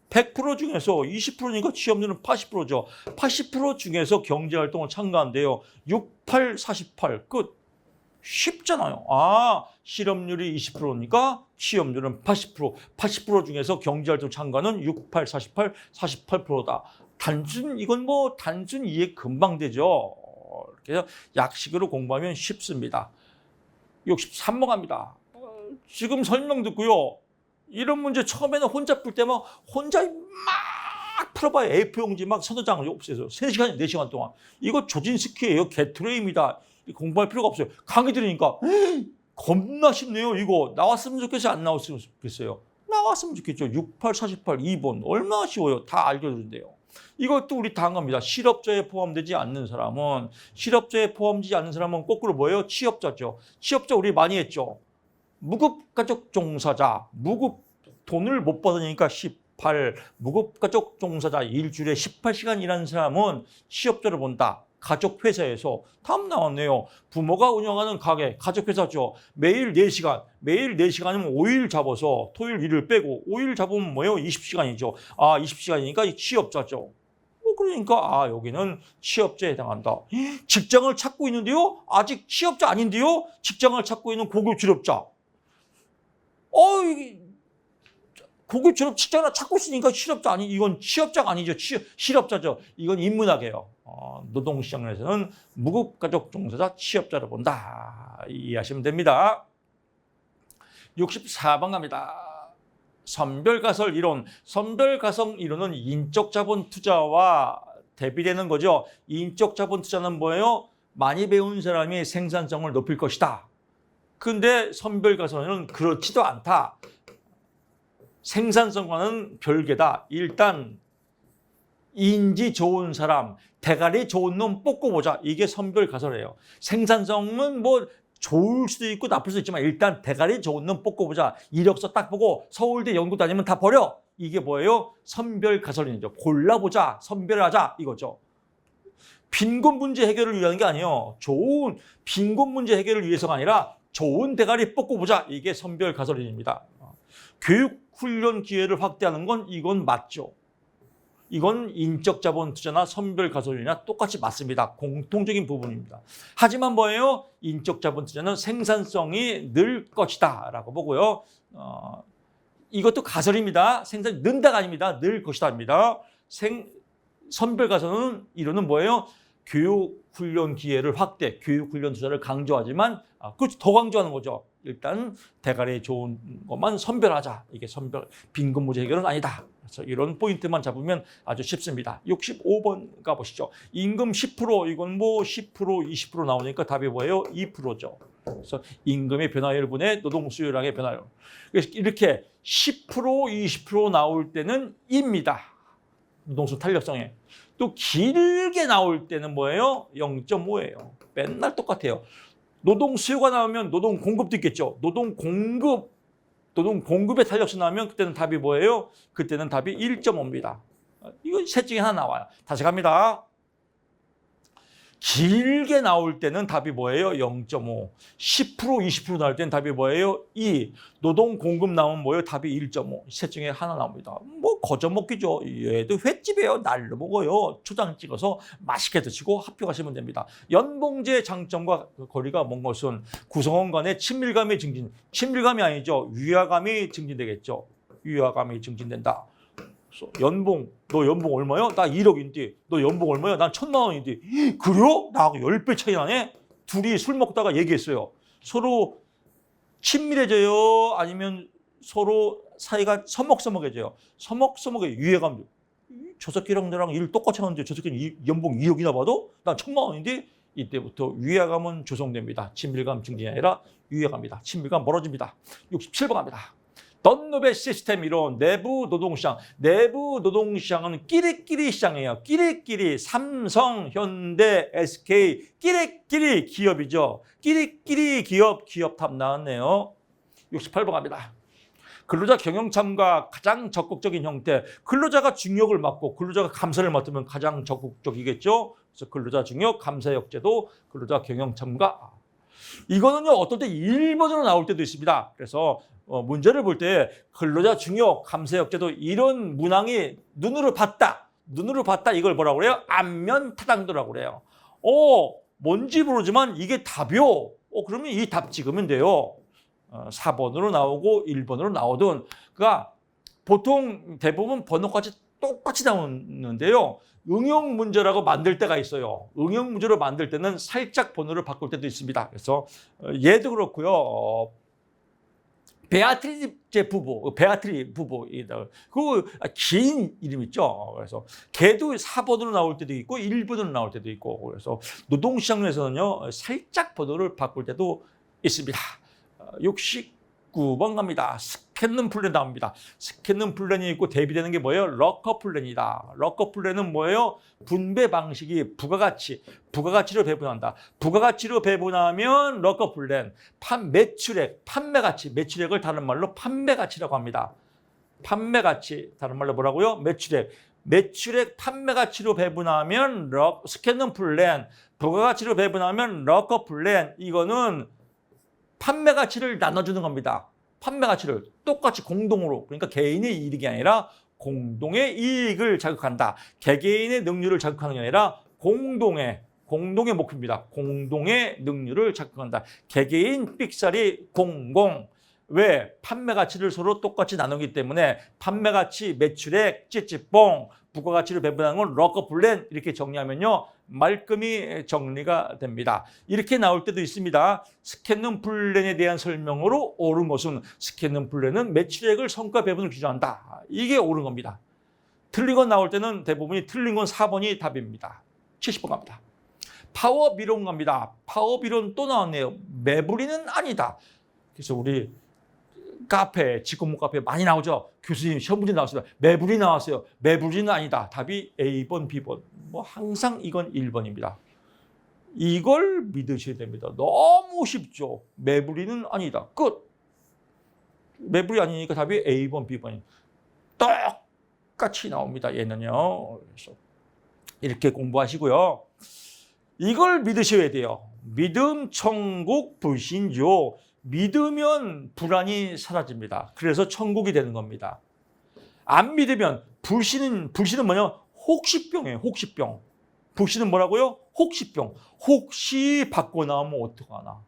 100% 중에서 20%니까 취업률은 80%죠. 80% 중에서 경제활동을 참가한대요. 6, 8, 48 끝. 쉽잖아요. 실업률이 20%니까 취업률은 80%. 80% 중에서 경제활동 참가는 6, 8, 48, 48%다. 이건 단순 이해 금방 되죠. 그래서 약식으로 공부하면 쉽습니다. 63번 갑니다. 지금 설명 듣고요. 이런 문제 처음에는 혼자 풀 때만 혼자 막 풀어봐요. A4 용지 막 서너 장을 없애서 3시간, 4시간 동안. 이거 조진스키예요. 게트레이입니다. 공부할 필요가 없어요. 강의 들으니까 겁나 쉽네요. 이거 나왔으면 좋겠어요. 안 나왔으면 좋겠어요. 나왔으면 좋겠죠. 68, 48, 2번. 얼마나 쉬워요. 다 알려주는데요. 이것도 우리 다 한 겁니다. 실업자에 포함되지 않는 사람은 거꾸로 뭐예요? 취업자죠. 취업자 우리 많이 했죠. 무급가족 종사자, 돈을 못 받으니까 18, 무급가족 종사자 일주일에 18시간 일하는 사람은 취업자를 본다. 가족회사에서 답 나왔네요. 부모가 운영하는 가게, 가족회사죠. 매일 4시간이면 5일 잡아서 토요일, 일을 빼고 5일 잡으면 뭐예요? 20시간이죠. 20시간이니까 취업자죠. 그러니까 여기는 취업자에 해당한다. 직장을 찾고 있는데요? 아직 취업자 아닌데요? 직장을 찾고 있는 고교 졸업자. 고교 졸업 직장을 찾고 있으니까 이건 취업자가 아니죠. 실업자죠. 이건 인문학이에요. 노동시장에서는 무급가족 종사자 취업자를 본다. 이해하시면 됩니다. 64번 갑니다. 선별가설 이론. 선별가설 이론은 인적 자본 투자와 대비되는 거죠. 인적 자본 투자는 뭐예요? 많이 배운 사람이 생산성을 높일 것이다. 근데 선별가설은 그렇지도 않다. 생산성과는 별개다. 일단 인지 좋은 사람, 대가리 좋은 놈 뽑고보자. 이게 선별가설이에요. 생산성은 좋을 수도 있고 나쁠 수도 있지만 일단 대가리 좋은 놈 뽑고보자. 이력서 딱 보고 서울대 연구 다니면 다 버려. 이게 뭐예요? 선별가설이죠. 골라보자, 선별하자 이거죠. 빈곤 문제 해결을 위한 게 아니에요. 빈곤 문제 해결을 위해서가 아니라 좋은 대가리 뽑고보자. 이게 선별가설입니다. 교육 훈련 기회를 확대하는 건 이건 맞죠. 이건 인적 자본 투자나 선별 가설이나 똑같이 맞습니다. 공통적인 부분입니다. 하지만 뭐예요? 인적 자본 투자는 생산성이 늘 것이다라고 보고요. 이것도 가설입니다. 생산이 는다가 아닙니다. 늘 것이다입니다. 선별 가설은 이론은 뭐예요? 교육 훈련 기회를 확대, 교육 훈련 투자를 강조하지만 그렇죠. 더 강조하는 거죠. 일단 대가리 좋은 것만 선별하자. 이게 선별 빈곤 문제 해결은 아니다. 그래서 이런 포인트만 잡으면 아주 쉽습니다. 65번 가보시죠. 임금 10% 이건 뭐 10% 20% 나오니까 답이 뭐예요? 2%죠. 그래서 임금의 변화율분의 노동 수요량의 변화율. 그래서 이렇게 10% 20% 나올 때는 입니다. 노동수 탄력성에. 또 길게 나올 때는 뭐예요? 0.5예요. 맨날 똑같아요. 노동 수요가 나오면 노동 공급도 있겠죠. 노동 공급의 탄력성 나오면 그때는 답이 뭐예요? 그때는 답이 1.5입니다. 이거 셋 중에 하나 나와요. 다시 갑니다. 길게 나올 때는 답이 뭐예요? 0.5. 10% 20% 나올 때는 답이 뭐예요? 2. 노동 공급 나오면 뭐예요? 답이 1.5. 셋 중에 하나 나옵니다. 뭐 거저먹기죠. 얘도 횟집이에요. 날로 먹어요. 초장 찍어서 맛있게 드시고 합격하시면 됩니다. 연봉제 장점과 거리가 먼 것은 구성원 간의 친밀감이 증진. 친밀감이 아니죠. 위화감이 증진되겠죠. 위화감이 증진된다. 연봉, 너 연봉 얼마요? 나 1억인데. 너 연봉 얼마요? 난 1,000만 원인데. 그래요? 나하고 10배 차이 나네? 둘이 술 먹다가 얘기했어요. 서로 친밀해져요? 아니면 서로 사이가 서먹서먹해져요? 서먹서먹해. 유해감. 저 새끼랑 나랑 일 똑같이 하는데 저 새끼는 연봉 2억이나 받아? 난 1,000만 원인데? 이때부터 위화감은 조성됩니다. 친밀감 증진이 아니라 위화감이다. 친밀감 멀어집니다. 67번 갑니다. 던노베 시스템 이론 내부 노동시장. 내부 노동시장은 끼리끼리 시장이에요. 끼리끼리 삼성, 현대, SK 끼리끼리 기업이죠. 끼리끼리 기업탑 나왔네요. 68번 갑니다. 근로자 경영 참가 가장 적극적인 형태. 근로자가 중역을 맡고 근로자가 감사를 맡으면 가장 적극적이겠죠. 그래서 근로자 중역 감사역제도 근로자 경영 참가. 이거는요 어떨 때 1번으로 나올 때도 있습니다. 그래서 문제를 볼 때 근로자 중요 감사역제도 이런 문항이 눈으로 봤다 이걸 뭐라고 그래요? 안면 타당도라고 그래요. 뭔지 모르지만 이게 답이요. 그러면 이 답 찍으면 돼요. 4번으로 나오고 1번으로 나오든 그러니까 보통 대부분 번호까지 똑같이 나오는데요. 응용 문제라고 만들 때가 있어요. 응용 문제로 만들 때는 살짝 번호를 바꿀 때도 있습니다. 그래서 얘도 그렇고요. 베아트리 부부, 그 긴 이름 있죠. 그래서 걔도 4번으로 나올 때도 있고 1번으로 나올 때도 있고 그래서 노동시장에서는요 살짝 번호를 바꿀 때도 있습니다. 69번 갑니다. 스캔넌 플랜 나옵니다. 스캔넌 플랜이 있고 대비되는 게 뭐예요? 럭커 플랜이다. 럭커 플랜은 뭐예요? 분배 방식이 부가가치로 배분한다. 부가가치로 배분하면 럭커 플랜, 매출액, 판매가치, 매출액을 다른 말로 판매가치라고 합니다. 판매가치, 다른 말로 뭐라고요? 매출액 판매가치로 배분하면 스캔넌 플랜, 부가가치로 배분하면 럭커 플랜. 이거는 판매 가치를 나눠주는 겁니다. 판매 가치를 똑같이 공동으로 그러니까 개인의 이익이 아니라 공동의 이익을 자극한다. 개개인의 능률을 자극하는 게 아니라 공동의 목표입니다. 공동의 능률을 자극한다. 개개인 삑사리 공공. 왜? 판매 가치를 서로 똑같이 나누기 때문에 판매 가치, 매출액, 찌찌뽕, 부가가치를 배분하는 건 럭커 플랜 이렇게 정리하면요. 말끔히 정리가 됩니다. 이렇게 나올 때도 있습니다. 스캔넌 플랜에 대한 설명으로 옳은 것은 스캔넌 플랜은 매출액을 성과 배분을 기준한다. 이게 옳은 겁니다. 틀린 건 나올 때는 대부분이 틀린 건 4번이 답입니다. 70번 갑니다. 파업 이론 갑니다. 파업 이론 또 나왔네요. 매부리는 아니다. 그래서 우리 카페, 직업문 카페 많이 나오죠. 교수님 시험 문제 나왔습니다. 매부리 나왔어요. 매부리는 아니다. 답이 A번, B번. 뭐 항상 이건 1번입니다. 이걸 믿으셔야 됩니다. 너무 쉽죠. 매부리는 아니다. 끝. 매부리 아니니까 답이 A번, B번이 똑같이 나옵니다. 얘는요. 그래서 이렇게 공부하시고요. 이걸 믿으셔야 돼요. 믿음, 천국, 불신조. 믿으면 불안이 사라집니다. 그래서 천국이 되는 겁니다. 안 믿으면 불신은 뭐냐? 혹시병이에요. 혹시병. 불씨는 뭐라고요? 혹시병. 혹시 받고 나오면 어떡하나.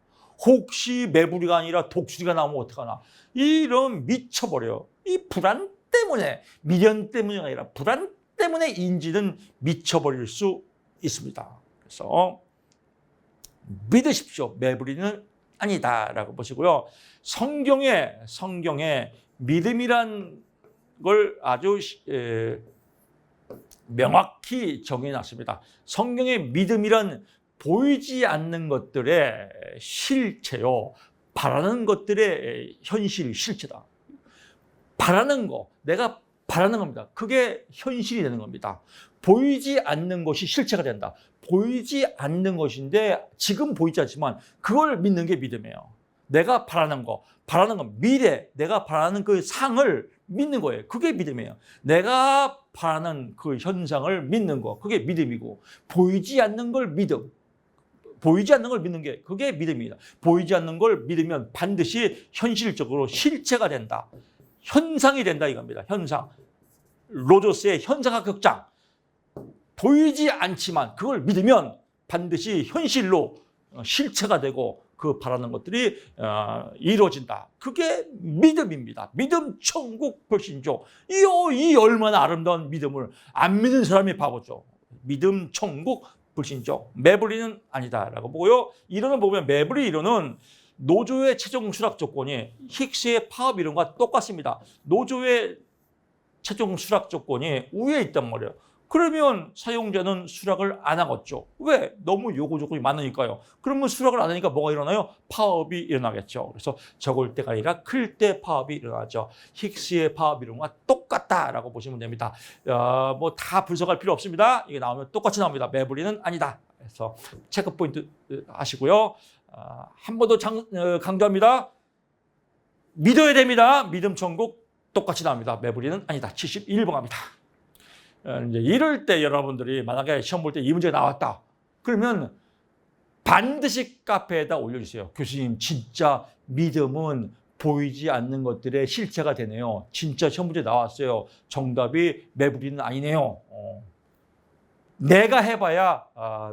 혹시 매부리가 아니라 독수리가 나오면 어떡하나. 이런 미쳐버려요. 이 불안 때문에, 미련 때문이 아니라 불안 때문에 인지는 미쳐버릴 수 있습니다. 그래서 믿으십시오. 매부리는 아니다라고 보시고요. 성경에 믿음이란 걸 아주 명확히 정해놨습니다. 성경의 믿음이란 보이지 않는 것들의 실체요. 바라는 것들의 현실, 실체다. 바라는 거, 내가 바라는 겁니다. 그게 현실이 되는 겁니다. 보이지 않는 것이 실체가 된다. 보이지 않는 것인데 지금 보이지 않지만 그걸 믿는 게 믿음이에요. 내가 바라는 거, 미래, 내가 바라는 그 상을 믿는 거예요. 그게 믿음이에요. 내가 바라는 그 현상을 믿는 거, 그게 믿음이고, 보이지 않는 걸 보이지 않는 걸 믿는 게 그게 믿음입니다. 보이지 않는 걸 믿으면 반드시 현실적으로 실체가 된다. 현상이 된다 이겁니다. 현상. 로저스의 현상학 극장. 보이지 않지만 그걸 믿으면 반드시 현실로 실체가 되고 그 바라는 것들이 이루어진다. 그게 믿음입니다. 믿음 천국 불신조. 이 얼마나 아름다운 믿음을 안 믿는 사람이 바보죠. 믿음 천국 불신조. 매부리는 아니다라고 보고요. 이론을 보면 매부리 이론은 노조의 최종 수락 조건이 힉스의 파업 이론과 똑같습니다. 노조의 최종 수락 조건이 위에 있단 말이에요. 그러면 사용자는 수락을 안 하겠죠. 왜? 너무 요구 조건이 많으니까요. 그러면 수락을 안 하니까 뭐가 일어나요? 파업이 일어나겠죠. 그래서 적을 때가 아니라 클 때 파업이 일어나죠. 힉스의 파업 이론과 똑같다라고 보시면 됩니다. 뭐 다 분석할 필요 없습니다. 이게 나오면 똑같이 나옵니다. 매부리는 아니다. 그래서 체크 포인트 하시고요. 한 번 더 강조합니다. 믿어야 됩니다. 믿음 천국 똑같이 나옵니다. 매부리는 아니다. 71번 갑니다. 이제 이럴 때 여러분들이 만약에 시험 볼 때 이 문제가 나왔다. 그러면 반드시 카페에다 올려주세요. 교수님, 진짜 믿음은 보이지 않는 것들의 실체가 되네요. 진짜 시험 문제 나왔어요. 정답이 매부리는 아니네요. 내가 해봐야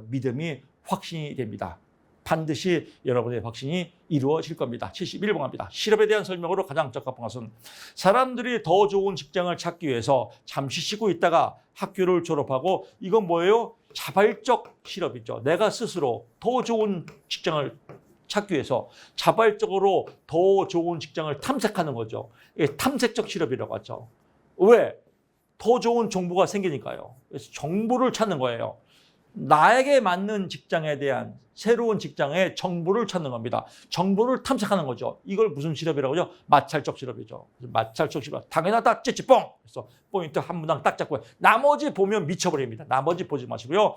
믿음이 확신이 됩니다. 반드시 여러분의 확신이 이루어질 겁니다. 71번 갑니다. 실업에 대한 설명으로 가장 적합한 것은 사람들이 더 좋은 직장을 찾기 위해서 잠시 쉬고 있다가 학교를 졸업하고 이건 뭐예요? 자발적 실업이죠. 내가 스스로 더 좋은 직장을 찾기 위해서 자발적으로 더 좋은 직장을 탐색하는 거죠. 이게 탐색적 실업이라고 하죠. 왜? 더 좋은 정보가 생기니까요. 그래서 정보를 찾는 거예요. 나에게 맞는 직장에 대한 새로운 직장의 정보를 찾는 겁니다. 정보를 탐색하는 거죠. 이걸 무슨 실업이라고 하죠? 마찰적 실업이죠. 마찰적 실업. 당연하다, 찌찌뽕! 그래서 포인트 한 문항 딱 잡고 나머지 보면 미쳐버립니다. 나머지 보지 마시고요.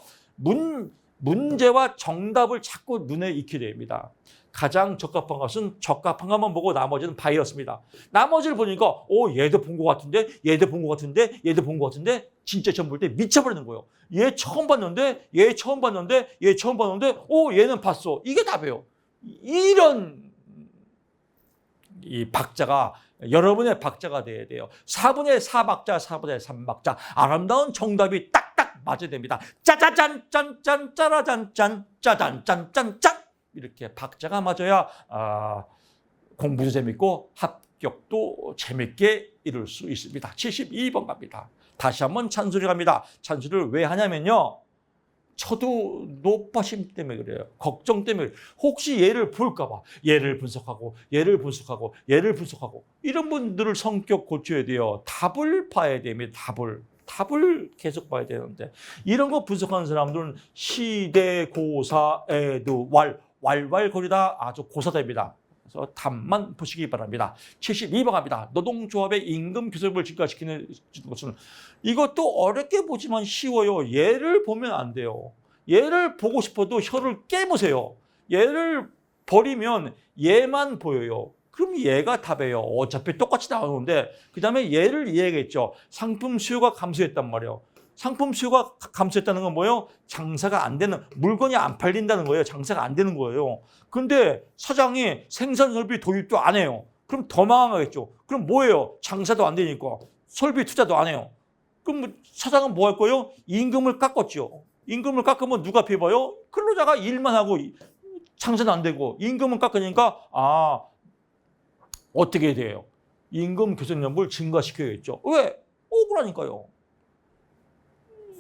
문제와 정답을 자꾸 눈에 익히게 됩니다. 가장 적합한 것은 적합한 것만 보고 나머지는 바이러스입니다. 나머지를 보니까 얘도 본 것 같은데 얘도 본 것 같은데 얘도 본 것 같은데 진짜 시험 볼 때 미쳐버리는 거예요. 얘 처음 봤는데 얘 처음 봤는데 얘 처음 봤는데 얘는 봤어. 이게 답이에요. 이런 이 박자가 여러분의 박자가 돼야 돼요. 4분의 4박자 4분의 3박자 아름다운 정답이 딱딱 맞아야 됩니다. 짜자잔 짠짠 짜라잔 짠 짜잔 짠짠 짠 이렇게 박자가 맞아야 공부도 재밌고 합격도 재밌게 이룰 수 있습니다. 72번 갑니다. 다시 한번 찬술이 갑니다. 찬술을 왜 하냐면요. 저도 노파심 때문에 그래요. 걱정 때문에. 혹시 얘를 볼까 봐. 얘를 분석하고 이런 분들을 성격 고쳐야 돼요. 답을 봐야 됩니다. 답을 계속 봐야 되는데 이런 거 분석하는 사람들은 시대고사 애도 왈왈거리다 아주 고사됩니다. 그래서 답만 보시기 바랍니다. 72번 갑니다. 노동조합의 임금 교섭을 증가시키는 것은 이것도 어렵게 보지만 쉬워요. 얘를 보면 안 돼요. 얘를 보고 싶어도 혀를 깨보세요. 얘를 버리면 얘만 보여요. 그럼 얘가 답이에요. 어차피 똑같이 나오는데 그 다음에 얘를 이해하겠죠. 상품 수요가 감소했단 말이에요. 상품 수요가 감소했다는 건 뭐예요? 장사가 안 되는, 물건이 안 팔린다는 거예요. 장사가 안 되는 거예요. 근데 사장이 생산 설비 도입도 안 해요. 그럼 더 망하겠죠. 그럼 뭐예요? 장사도 안 되니까 설비 투자도 안 해요. 그럼 사장은 뭐 할 거예요? 임금을 깎았죠. 임금을 깎으면 누가 피해 봐요? 근로자가 일만 하고 장사는 안 되고 임금은 깎으니까 어떻게 돼요? 임금 교섭연봉을 증가시켜야겠죠. 왜? 억울하니까요.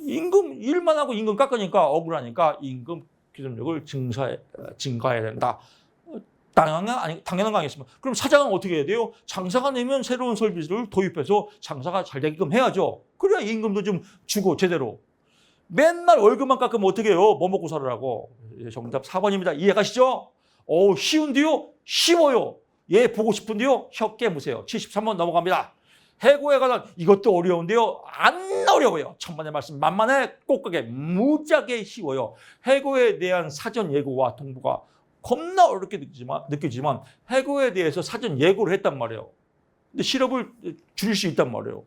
임금 일만 하고 임금 깎으니까 억울하니까 임금 교섭력을 증가해야 된다. 당연한 거 아니겠습니까? 그럼 사장은 어떻게 해야 돼요? 장사가 되면 새로운 서비스를 도입해서 장사가 잘 되게끔 해야죠. 그래야 임금도 좀 주고 제대로. 맨날 월급만 깎으면 어떻게 해요? 뭐 먹고 살으라고. 정답 4번입니다. 이해가시죠? 쉬운데요? 쉬워요. 예, 보고 싶은데요? 혀 깨무세요. 73번 넘어갑니다. 해고에 관한 이것도 어려운데요. 안 어려워요. 천만의 말씀 만만해 꽃가게 무지하게 쉬워요. 해고에 대한 사전 예고와 통보가 겁나 어렵게 느끼지만 해고에 대해서 사전 예고를 했단 말이에요. 근데 실업을 줄일 수 있단 말이에요.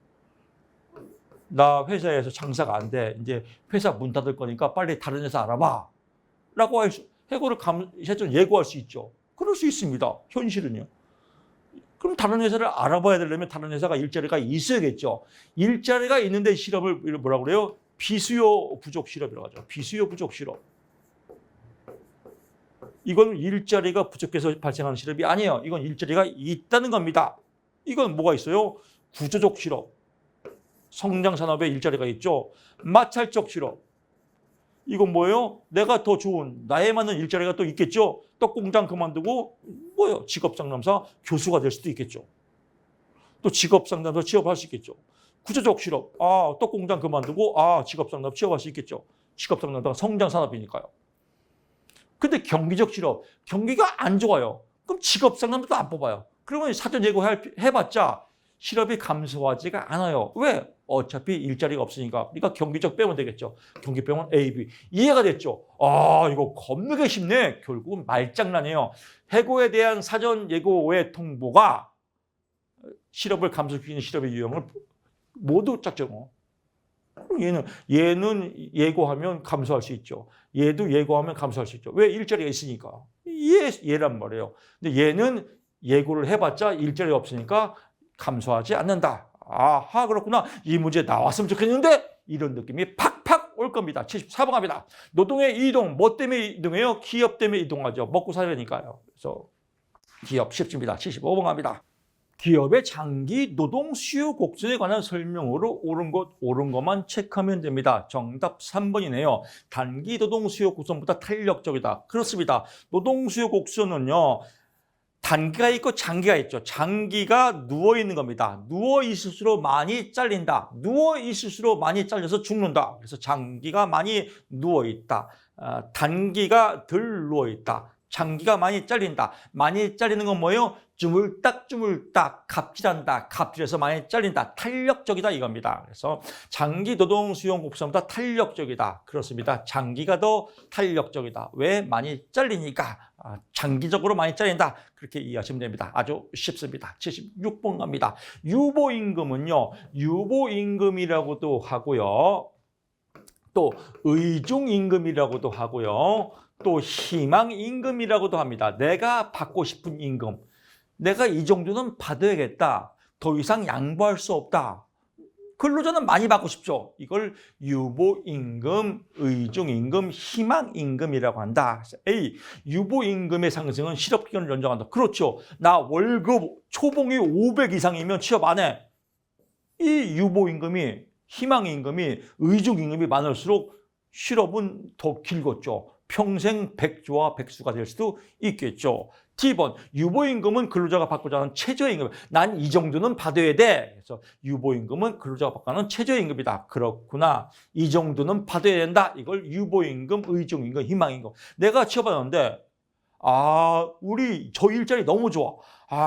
나 회사에서 장사가 안 돼. 이제 회사 문 닫을 거니까 빨리 다른 회사 알아봐. 라고 해고를 사전 예고할 수 있죠. 그럴 수 있습니다. 현실은요. 그럼 다른 회사를 알아봐야 되려면 다른 회사가 일자리가 있어야겠죠. 일자리가 있는데 실업을 뭐라고 그래요? 비수요 부족 실업이라고 하죠. 비수요 부족 실업. 이건 일자리가 부족해서 발생하는 실업이 아니에요. 이건 일자리가 있다는 겁니다. 이건 뭐가 있어요? 구조적 실업. 성장 산업에 일자리가 있죠. 마찰적 실업. 이건 뭐예요? 내가 더 좋은 나에 맞는 일자리가 또 있겠죠. 떡공장 그만두고 뭐예요? 직업상담사 교수가 될 수도 있겠죠. 또 직업상담사 취업할 수 있겠죠. 구조적 실업. 떡공장 그만두고 직업상담 취업할 수 있겠죠. 직업상담사가 성장 산업이니까요. 근데 경기적 실업. 경기가 안 좋아요. 그럼 직업상담도 안 뽑아요. 그러면 사전 예고해봤자 실업이 감소하지가 않아요. 왜? 어차피 일자리가 없으니까. 그러니까 경기적 빼면 되겠죠. 경기 빼면 A, B. 이해가 됐죠? 이거 겁나게 쉽네. 결국은 말장난이에요. 해고에 대한 사전 예고의 통보가 실업을 감소시키는 실업의 유형을 모두 짝정어. 얘는 예고하면 감소할 수 있죠. 얘도 예고하면 감소할 수 있죠. 왜? 일자리가 있으니까. 얘란 말이에요. 근데 얘는 예고를 해봤자 일자리가 없으니까 감소하지 않는다. 아하, 그렇구나. 이 문제 나왔으면 좋겠는데 이런 느낌이 팍팍 올 겁니다. 74번 갑니다. 노동의 이동, 뭐 때문에 이동해요? 기업 때문에 이동하죠. 먹고 살려니까요. 그래서 기업 쉽습니다. 75번 갑니다. 기업의 장기 노동 수요 곡선에 관한 설명으로 옳은 것만 체크하면 됩니다. 정답 3번이네요. 단기 노동 수요 곡선보다 탄력적이다. 그렇습니다. 노동 수요 곡선은요. 단기가 있고 장기가 있죠. 장기가 누워있는 겁니다. 누워있을수록 많이 잘린다. 누워있을수록 많이 잘려서 죽는다. 그래서 장기가 많이 누워있다. 단기가 덜 누워있다. 장기가 많이 잘린다. 많이 잘리는 건 뭐예요? 주물딱 갑질한다. 갑질해서 많이 잘린다. 탄력적이다 이겁니다. 그래서 장기 노동 수요 곡선보다 탄력적이다. 그렇습니다. 장기가 더 탄력적이다. 왜? 많이 잘리니까. 장기적으로 많이 잘린다. 그렇게 이해하시면 됩니다. 아주 쉽습니다. 76번 갑니다. 유보임금은요. 유보임금이라고도 하고요. 또 의중임금이라고도 하고요. 또 희망임금이라고도 합니다. 내가 받고 싶은 임금. 내가 이 정도는 받아야겠다. 더 이상 양보할 수 없다. 근로자는 많이 받고 싶죠. 이걸 유보임금, 의중임금, 희망임금이라고 한다. A. 유보임금의 상승은 실업기간을 연장한다. 그렇죠. 나 월급 초봉이 500 이상이면 취업 안 해. 이 유보임금이, 희망임금이, 의중임금이 많을수록 실업은 더 길겠죠. 평생 백조와 백수가 될 수도 있겠죠. T번, 유보임금은 근로자가 받고자 하는 최저임금. 난 이 정도는 받아야 돼. 그래서 유보임금은 근로자가 받고 하는 최저임금이다. 그렇구나. 이 정도는 받아야 된다. 이걸 유보임금, 의중임금, 희망임금. 내가 취업하는데 저 일자리 너무 좋아.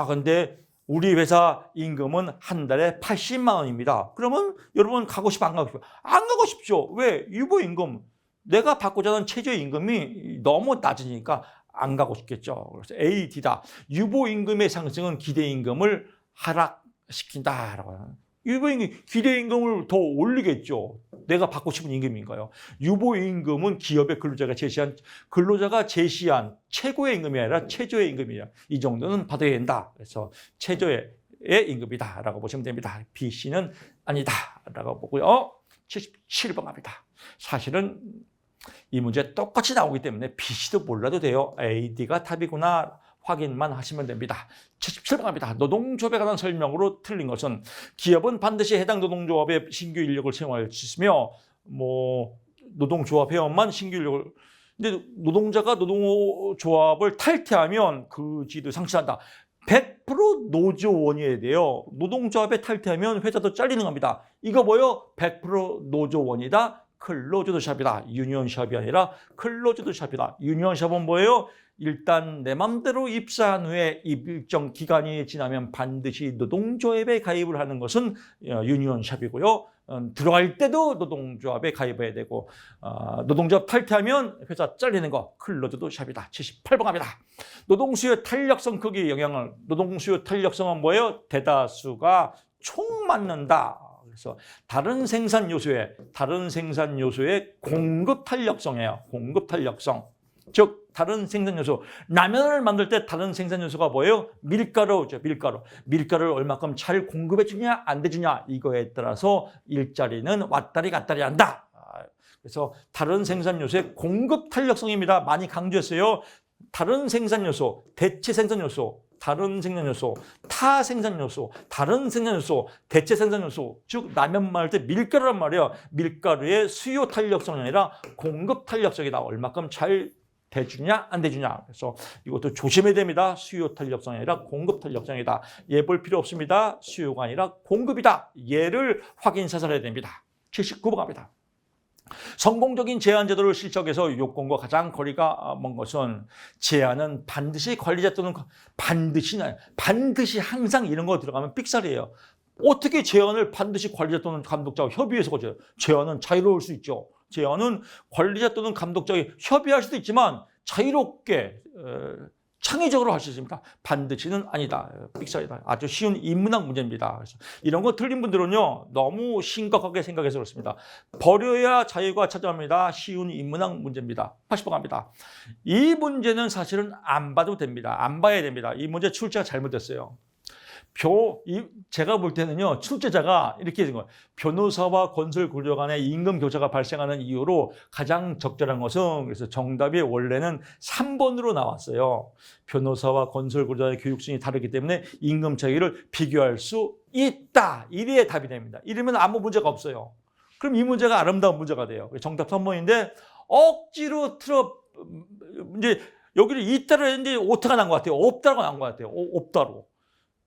근데 우리 회사 임금은 한 달에 80만 원입니다. 그러면 여러분 가고 싶어, 안 가고 싶어? 안 가고 싶죠. 왜? 유보임금. 내가 받고자 하는 최저임금이 너무 낮으니까 안 가고 싶겠죠. 그래서 A, D다. 유보임금의 상승은 기대임금을 하락시킨다라고 하는. 유보임금, 기대임금을 더 올리겠죠. 내가 받고 싶은 임금인가요? 유보임금은 기업의 근로자가 제시한 최고의 임금이 아니라 최저의 임금이야. 이 정도는 받아야 된다. 그래서 최저의 임금이다라고 보시면 됩니다. BC는 아니다라고 보고요. 77번 갑니다. 사실은 이 문제 똑같이 나오기 때문에 BC도 몰라도 돼요. AD가 답이구나 확인만 하시면 됩니다. 77번 갑니다. 노동조합에 관한 설명으로 틀린 것은 기업은 반드시 해당 노동조합에 신규 인력을 채용할 수 있으며 노동조합 회원만 신규 인력을 근데 노동자가 노동조합을 탈퇴하면 그 지위도 상실한다. 100% 노조원이어야 돼요. 노동조합에 탈퇴하면 회사도 잘리는 겁니다. 이거 뭐요? 100% 노조원이다. 클로즈드 샵이다. 유니언샵이 아니라 클로즈드 샵이다. 유니언샵은 뭐예요? 일단 내 맘대로 입사한 후에 일정 기간이 지나면 반드시 노동조합에 가입을 하는 것은 유니언샵이고요. 들어갈 때도 노동조합에 가입해야 되고 노동조합 탈퇴하면 회사 잘리는 거 클로즈드 샵이다. 78번 갑니다. 노동수요 탄력성 크기 영향을 노동수요 탄력성은 뭐예요? 대다수가 총 맞는다. 그래서 다른 생산 요소의 공급 탄력성이에요. 공급 탄력성. 즉 다른 생산 요소. 라면을 만들 때 다른 생산 요소가 뭐예요? 밀가루죠. 밀가루를 얼마큼 잘 공급해 주냐 안 해주냐 이거에 따라서 일자리는 왔다리 갔다리 한다. 그래서 다른 생산 요소의 공급 탄력성입니다. 많이 강조했어요. 다른 생산 요소, 대체 생산 요소, 다른 생산 요소, 타 생산 요소, 다른 생산 요소, 대체 생산 요소. 즉 라면 만들 때 밀가루란 말이에요. 밀가루의 수요 탄력성이 아니라 공급 탄력성이다. 얼마큼 잘 대주냐 안 대주냐. 그래서 이것도 조심해야 됩니다. 수요 탄력성이 아니라 공급 탄력성이다. 얘 볼 필요 없습니다. 수요가 아니라 공급이다. 얘를 확인 사살해야 됩니다. 79번 갑니다. 성공적인 제한 제도를 실적해서 요건과 가장 거리가 먼 것은 제한은 반드시 관리자 또는 반드시 항상 이런 거 들어가면 삑살이에요. 어떻게 제한을 반드시 관리자 또는 감독자와 협의해서 거쳐요? 제한은 자유로울 수 있죠. 제한은 관리자 또는 감독자와 협의할 수도 있지만 자유롭게 창의적으로 할 수 있습니다. 반드시는 아니다. 삑살이다. 아주 쉬운 인문학 문제입니다. 그래서 이런 거 틀린 분들은요 너무 심각하게 생각해서 그렇습니다. 버려야 자유가 찾아옵니다. 쉬운 인문학 문제입니다. 80번 갑니다. 이 문제는 사실은 안 봐도 됩니다. 안 봐야 됩니다. 이 문제 출제가 잘못됐어요. 제가 볼 때는요, 출제자가 이렇게 된 거예요. 변호사와 건설 구조 간의 임금 교차가 발생하는 이유로 가장 적절한 것은, 그래서 정답이 원래는 3번으로 나왔어요. 변호사와 건설 구조의 교육수준이 다르기 때문에 임금 차이를 비교할 수 있다. 이래야 답이 됩니다. 이러면 아무 문제가 없어요. 그럼 이 문제가 아름다운 문제가 돼요. 정답 3번인데, 억지로 이제 여기를 있다로 했는데 오타가 난 것 같아요. 없다가 난 것 같아요. 없다로.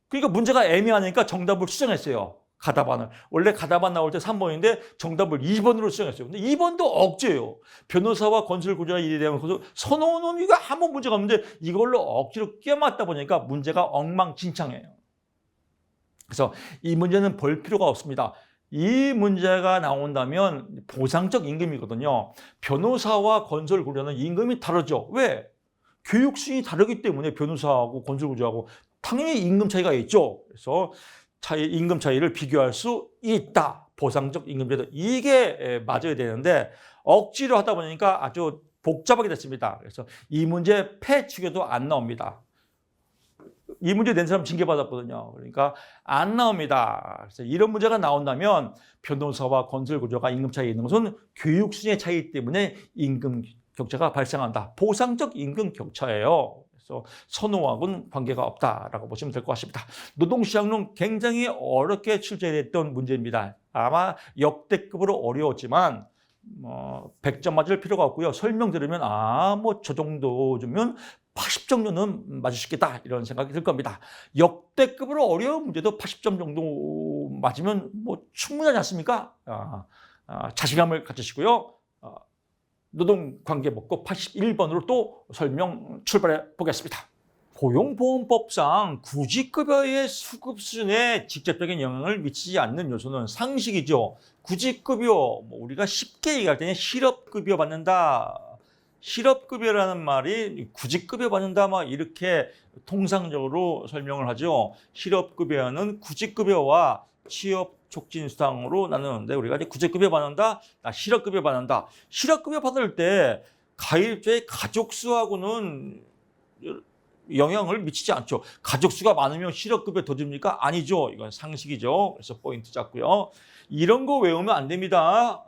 그러니까 문제가 애매하니까 정답을 수정했어요. 가다반을. 원래 가다반 나올 때 3번인데 정답을 2번으로 수정했어요. 근데 2번도 억지예요. 변호사와 건설 구조와 일에 대한 선호는 이거 아무 문제가 없는데 이걸로 억지로 끼워맞다 보니까 문제가 엉망진창이에요. 그래서 이 문제는 볼 필요가 없습니다. 이 문제가 나온다면 보상적 임금이거든요. 변호사와 건설 구조는 임금이 다르죠. 왜? 교육 수준이 다르기 때문에 변호사하고 건설 구조하고 당연히 임금 차이가 있죠. 그래서 임금 차이를 비교할 수 있다. 보상적 임금 제도. 이게 맞아야 되는데 억지로 하다 보니까 아주 복잡하게 됐습니다. 그래서 이 문제 패치겨도 안 나옵니다. 이 문제 낸 사람 징계받았거든요. 그러니까 안 나옵니다. 그래서 이런 문제가 나온다면 변호사와 건설 구조가 임금 차이가 있는 것은 교육 수준의 차이 때문에 임금 격차가 발생한다. 보상적 임금 격차예요. 그래서 선호하고는 관계가 없다라고 보시면 될 것 같습니다. 노동시장론 굉장히 어렵게 출제됐던 문제입니다. 아마 역대급으로 어려웠지만 100점 맞을 필요가 없고요. 설명 들으면 뭐 저 정도 주면 80점 정도는 맞을 수 있겠다 이런 생각이 들 겁니다. 역대급으로 어려운 문제도 80점 정도 맞으면 뭐 충분하지 않습니까? 자신감을 가지시고요. 노동관계복구 81번으로 또 설명 출발해 보겠습니다. 고용보험법상 구직급여의 수급 수준에 직접적인 영향을 미치지 않는 요소는 상식이죠. 구직급여, 우리가 쉽게 얘기할 때는 실업급여 받는다. 실업급여라는 말이 구직급여 받는다 막 이렇게 통상적으로 설명을 하죠. 실업급여는 구직급여와 취업촉진수당으로 나누는데 우리가 이제 구직급여 받는다, 실업급여 받는다. 실업급여 받을 때 가입자의 가족수하고는 영향을 미치지 않죠. 가족 수가 많으면 실업급여 더 줍니까? 아니죠. 이건 상식이죠. 그래서 포인트 잡고요. 이런 거 외우면 안 됩니다.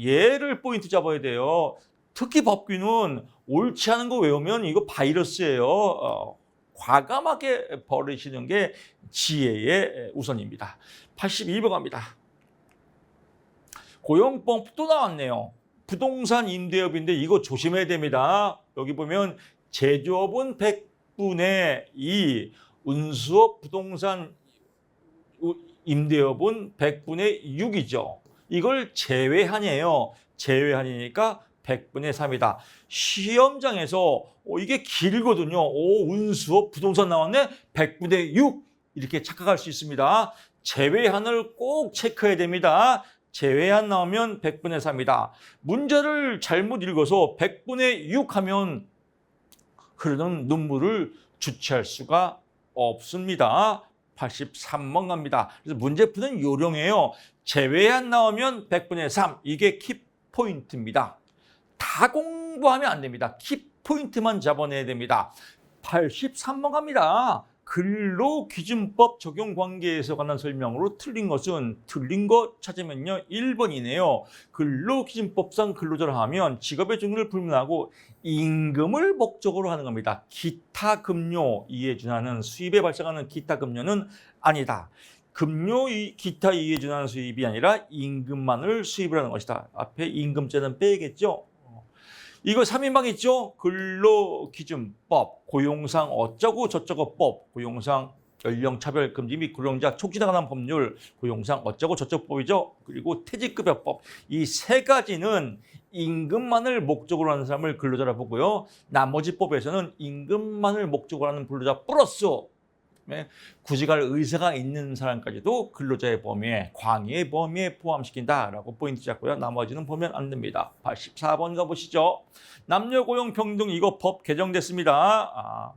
얘를 포인트 잡아야 돼요. 특히 법규는 옳지 않은 거 외우면 이거 바이러스예요. 과감하게 버리시는 게 지혜의 우선입니다. 82번 갑니다. 고용법 또 나왔네요. 부동산 임대업인데 이거 조심해야 됩니다. 여기 보면 제조업은 100분의 2, 운수업 부동산 임대업은 100분의 6이죠. 이걸 제외하네요. 제외하니까 100분의 3이다. 시험장에서 이게 길거든요. 운수업 부동산 나왔네? 100분의 6 이렇게 착각할 수 있습니다. 제외한을 꼭 체크해야 됩니다. 제외한 나오면 100분의 3이다. 문제를 잘못 읽어서 100분의 6 하면 흐르는 눈물을 주체할 수가 없습니다. 83번 갑니다. 그래서 문제 푸는 요령이에요. 제외한 나오면 100분의 3. 이게 키포인트입니다. 다 공부하면 안 됩니다. 키포인트만 잡아내야 됩니다. 83번 갑니다. 근로기준법 적용 관계에서 관한 설명으로 틀린 것은 틀린 거 찾으면요 1번이네요. 근로기준법상 근로자를 하면 직업의 종류를 불문하고 임금을 목적으로 하는 겁니다. 기타 급료 이에 준하는 수입에 발생하는 기타 급료는 아니다. 급료 기타 이에 준하는 수입이 아니라 임금만을 수입을 하는 것이다. 앞에 임금죄는 빼야겠죠. 이거 3인방 있죠? 근로기준법, 고용상 어쩌고 저쩌고 법, 고용상 연령차별 금지 및 고용자 촉진에 관한 법률, 고용상 어쩌고 저쩌고 법이죠. 그리고 퇴직급여법. 이 세 가지는 임금만을 목적으로 하는 사람을 근로자라 보고요. 나머지 법에서는 임금만을 목적으로 하는 근로자 플러스 구직할 의사가 있는 사람까지도 근로자의 범위에, 광의의 범위에 포함시킨다라고 포인트 잡고요. 나머지는 보면 안 됩니다. 84번 가보시죠. 남녀 고용 평등 이거 법 개정됐습니다.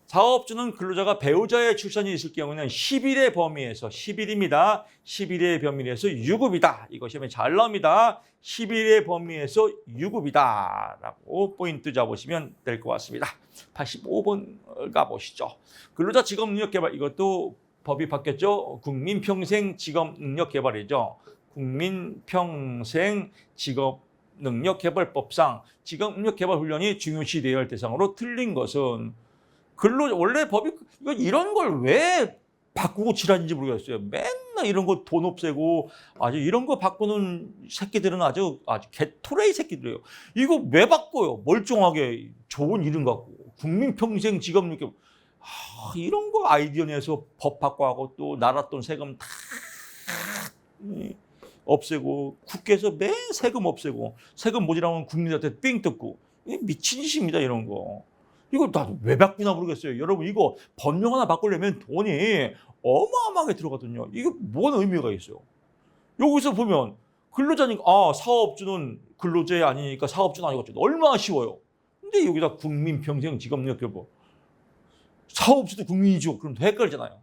사업주는 근로자가 배우자의 출산이 있을 경우는 10일의 범위에서 10일입니다. 10일의 범위에서 유급이다. 이거 시험에 잘 나옵니다. 10일의 범위에서 유급이다. 라고 포인트 잡으시면 될 것 같습니다. 85번 가보시죠. 근로자 직업능력개발 이것도 법이 바뀌었죠. 국민평생직업능력개발이죠. 국민평생 직업능력개발법상 직업능력개발훈련이 중요시 되어야 할 대상으로 틀린 것은 원래 법이 이런 걸 왜 바꾸고 칠하는지 모르겠어요. 맨날 이런 거 돈 없애고 아주 이런 거 바꾸는 새끼들은 아주 개토레이 새끼들이에요. 이거 왜 바꿔요? 멀쩡하게 좋은 이름 갖고 국민평생 직업능력 이런 거 아이디어 내서 법 바꿔하고 또 나라 돈 세금 다 없애고 국회에서 매 세금 없애고 세금 모자라면 국민한테 삥 뜯고 미친 짓입니다. 이런 거. 이거 나도 왜 바꾸나 모르겠어요. 여러분 이거 법령 하나 바꾸려면 돈이 어마어마하게 들어가거든요. 이게 뭔 의미가 있어요? 여기서 보면 근로자니까 사업주는 근로자 아니니까 사업주는 아니겠죠. 얼마나 쉬워요. 근데 여기다 국민평생직업능력개발 사업주도 국민이죠. 그럼 헷갈리잖아요.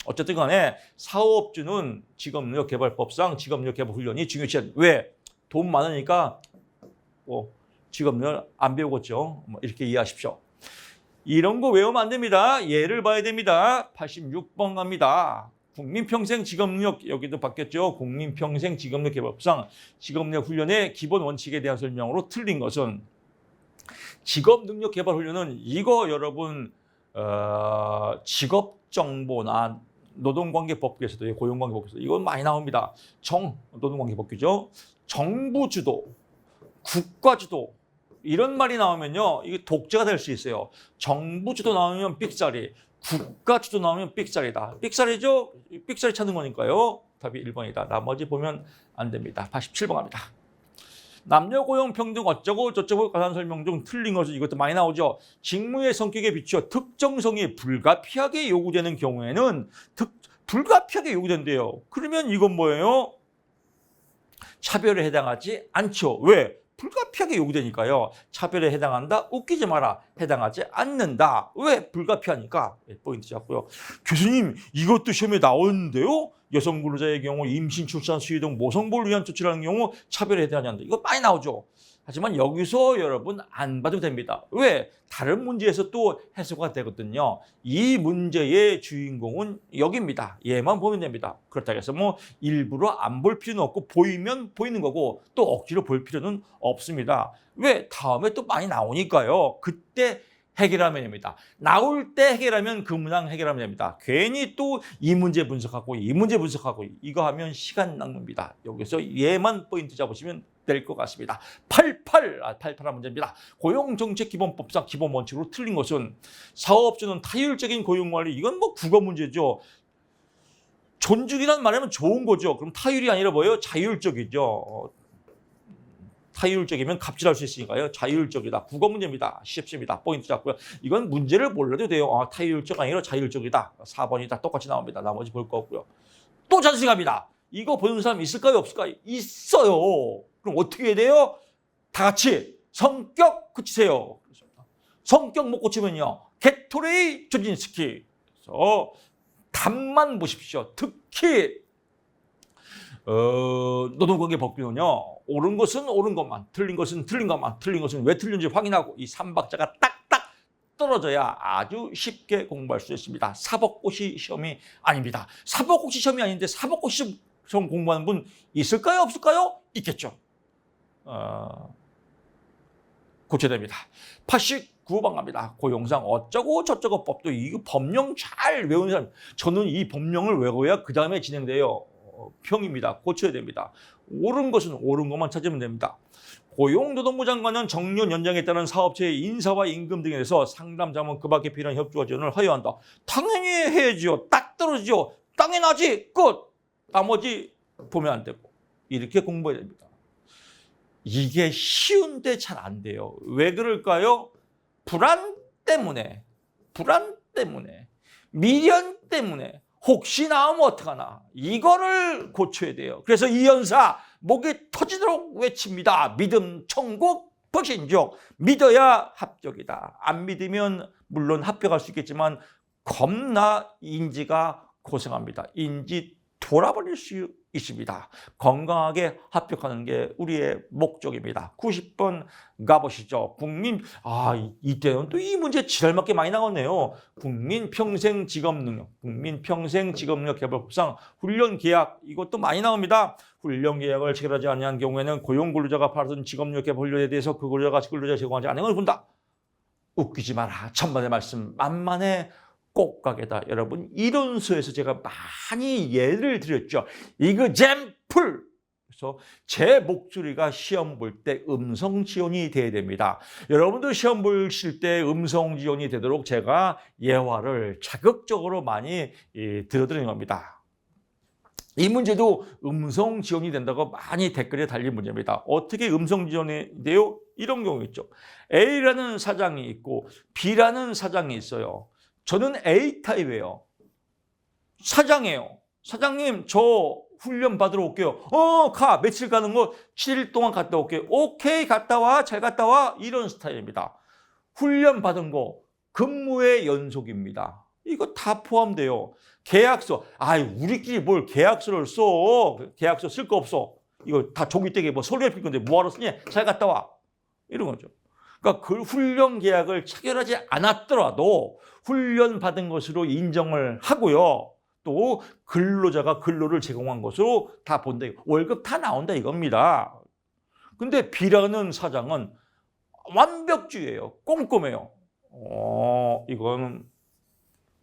어쨌든 간에 사업주는 직업능력개발법상 직업능력개발훈련이 중요시. 왜? 돈 많으니까 직업능력 안 배우겠죠. 이렇게 이해하십시오. 이런 거 외우면 안 됩니다. 예를 봐야 됩니다. 86번 갑니다. 국민평생 직업능력 여기도 바뀌었죠. 국민평생 직업능력개발법상 직업능력훈련의 기본 원칙에 대한 설명으로 틀린 것은 직업능력개발훈련은 이거 여러분 직업정보나 노동관계법규에서도 고용관계법규에서도 이건 많이 나옵니다. 노동관계법규죠. 정부주도, 국가주도 이런 말이 나오면요. 이게 독재가 될 수 있어요. 정부주도 나오면 삑사리, 국가주도 나오면 삑사리다. 삑사리죠? 삑사리 찾는 거니까요. 답이 1번이다. 나머지 보면 안 됩니다. 87번 갑니다. 남녀 고용 평등 어쩌고 저쩌고 관한 설명 중 틀린 것은 이것도 많이 나오죠. 직무의 성격에 비추어 특정성이 불가피하게 요구되는 경우에는 불가피하게 요구된대요. 그러면 이건 뭐예요? 차별에 해당하지 않죠. 왜? 불가피하게 요구되니까요. 차별에 해당한다? 웃기지 마라. 해당하지 않는다. 왜? 불가피하니까. 포인트 잡고요. 교수님 이것도 시험에 나오는데요. 여성 근로자의 경우 임신, 출산, 수유 등 모성보호를 위한 조치를 하는 경우 차별에 해당하지 않는다. 이거 많이 나오죠. 하지만 여기서 여러분 안 봐도 됩니다. 왜? 다른 문제에서 또 해소가 되거든요. 이 문제의 주인공은 여기입니다. 얘만 보면 됩니다. 그렇다고 해서 뭐 일부러 안 볼 필요는 없고 보이면 보이는 거고 또 억지로 볼 필요는 없습니다. 왜? 다음에 또 많이 나오니까요. 그때 해결하면 됩니다. 나올 때 해결하면 그 문항 해결하면 됩니다. 괜히 또 이 문제 분석하고 이 문제 분석하고 이거 하면 시간 낭비입니다. 여기서 얘만 포인트 잡으시면 될 것 같습니다. 88한 문제입니다. 고용정책기본법상 기본 원칙으로 틀린 것은 사업주는 타율적인 고용관리. 이건 뭐 국어 문제죠. 존중이란 말하면 좋은 거죠. 그럼 타율이 아니라 뭐예요? 자율적이죠. 타율적이면 갑질할 수 있으니까요. 자율적이다. 국어 문제입니다. 쉽습니다. 포인트 잡고요. 이건 문제를 몰라도 돼요. 타율적 아니라 자율적이다. 4번이다. 똑같이 나옵니다. 나머지 볼 거 없고요. 또 자신감이다. 이거 보는 사람 있을까요? 없을까요? 있어요. 그럼 어떻게 해야 돼요? 다 같이 성격 고치세요. 성격 못 고치면요. 게토레이 조진스키. 그래서 답만 보십시오. 특히 노동관계 법규는요. 옳은 것은 옳은 것만, 틀린 것은 틀린 것만, 틀린 것은 왜 틀린지 확인하고 이 3박자가 딱딱 떨어져야 아주 쉽게 공부할 수 있습니다. 사법고시 시험이 아닙니다. 사법고시 시험이 아닌데 사법고시 시험 공부하는 분 있을까요? 없을까요? 있겠죠. 고쳐야 됩니다. 89번 갑니다. 고용상 어쩌고 저쩌고 법도 이거 법령 잘 외우는 사람. 저는 이 법령을 외워야 그 다음에 진행돼요. 평입니다. 고쳐야 됩니다. 옳은 것은 옳은 것만 찾으면 됩니다. 고용노동부 장관은 정년 연장에 따른 사업체의 인사와 임금 등에 대해서 상담 자문 그 밖에 필요한 협조와 지원을 하여야 한다. 당연히 해야죠. 딱 떨어지죠. 당연하지. 끝. 나머지 보면 안 되고. 이렇게 공부해야 됩니다. 이게 쉬운데 잘 안 돼요. 왜 그럴까요? 불안 때문에, 미련 때문에, 혹시 나오면 어떡하나. 이거를 고쳐야 돼요. 그래서 이 연사 목이 터지도록 외칩니다. 믿음, 천국, 불신족. 믿어야 합격이다. 안 믿으면 물론 합격할 수 있겠지만 겁나 인지가 고생합니다. 인지 돌아버릴 수 있습니다. 건강하게 합격하는 게 우리의 목적입니다. 90번 가보시죠. 이때는 또 이 문제 지랄맞게 많이 나왔네요. 국민평생직업능력 개발법상 훈련계약 이것도 많이 나옵니다. 훈련계약을 체결하지 않은 경우에는 고용근로자가 받은 직업능력 개발 훈련에 대해서 그 근로자가 근로자 제공하지 않은 걸 본다. 웃기지 마라. 천만의 말씀 만만의 꽃가게다. 여러분 이론서에서 제가 많이 예를 드렸죠. 이그잼플. 그래서 제 목소리가 시험 볼 때 음성 지원이 돼야 됩니다. 여러분도 시험 보실 때 음성 지원이 되도록 제가 예화를 자극적으로 많이 들어드리는 겁니다. 이 문제도 음성 지원이 된다고 많이 댓글에 달린 문제입니다. 어떻게 음성 지원이 돼요? 이런 경우 있죠. A라는 사장이 있고 B라는 사장이 있어요. 저는 A타입이에요. 사장이에요. 사장님, 저 훈련 받으러 올게요. 가. 며칠 가는 거 7일 동안 갔다 올게요. 오케이, 갔다 와. 잘 갔다 와. 이런 스타일입니다. 훈련 받은 거 근무의 연속입니다. 이거 다 포함돼요. 계약서. 우리끼리 뭘 계약서를 써. 계약서 쓸 거 없어. 이거 다 종이떼기 뭐 서류에 필 건데 뭐하러 쓰니? 잘 갔다 와. 이런 거죠. 그러니까 그 훈련 계약을 체결하지 않았더라도 훈련 받은 것으로 인정을 하고요. 또 근로자가 근로를 제공한 것으로 다 본다. 월급 다 나온다 이겁니다. 근데 B라는 사장은 완벽주의예요. 꼼꼼해요. 이건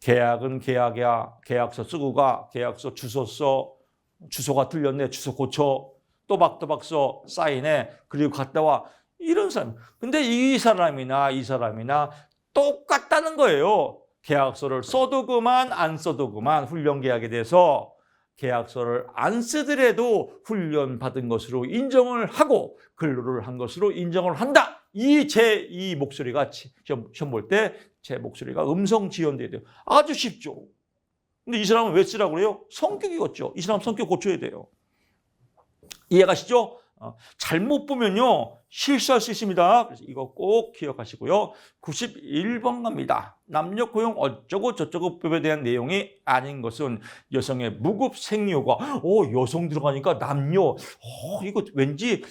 계약은 계약이야. 계약서 쓰고 가. 계약서 주소 써. 주소가 틀렸네. 주소 고쳐. 또박또박 써. 사인해. 그리고 갔다 와. 이런 사람. 근데 이 사람이나 똑같다는 거예요. 계약서를 써도 그만 안 써도 그만 훈련 계약에 대해서 계약서를 안 쓰더라도 훈련 받은 것으로 인정을 하고 근로를 한 것으로 인정을 한다. 이 목소리가 시험 볼 때 제 목소리가 음성 지원돼야 돼요. 아주 쉽죠. 근데 이 사람은 왜 쓰라고 그래요? 성격이겠죠. 이 사람 성격 고쳐야 돼요. 이해가시죠? 잘못 보면요 실수할 수 있습니다. 그래서 이거 꼭 기억하시고요. 91번 갑니다. 남녀 고용 어쩌고 저쩌고 법에 대한 내용이 아닌 것은 여성의 무급 생리효과. 여성 들어가니까 남녀. 이거 왠지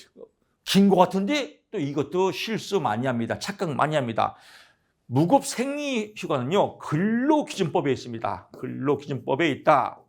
긴 것 같은데 또 이것도 실수 많이 합니다. 착각 많이 합니다. 무급 생리휴가는요, 근로기준법에 있습니다. 근로기준법에 있다.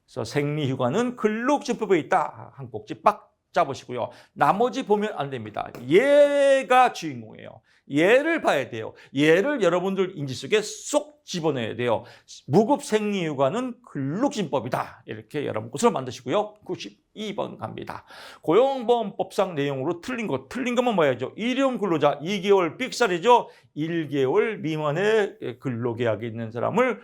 그래서 생리휴가는 근로기준법에 있다. 한 꼭지 빡 잡으시고요. 나머지 보면 안 됩니다. 얘가 주인공이에요. 얘를 봐야 돼요. 얘를 여러분들 인지 속에 쏙 집어넣어야 돼요. 무급 생리휴가는 근로기준법이다. 이렇게 여러분 것으로 만드시고요. 92번 갑니다. 고용보험법상 내용으로 틀린 것만 봐야죠. 일용 근로자 2개월 삑살이죠. 1개월 미만의 근로계약이 있는 사람을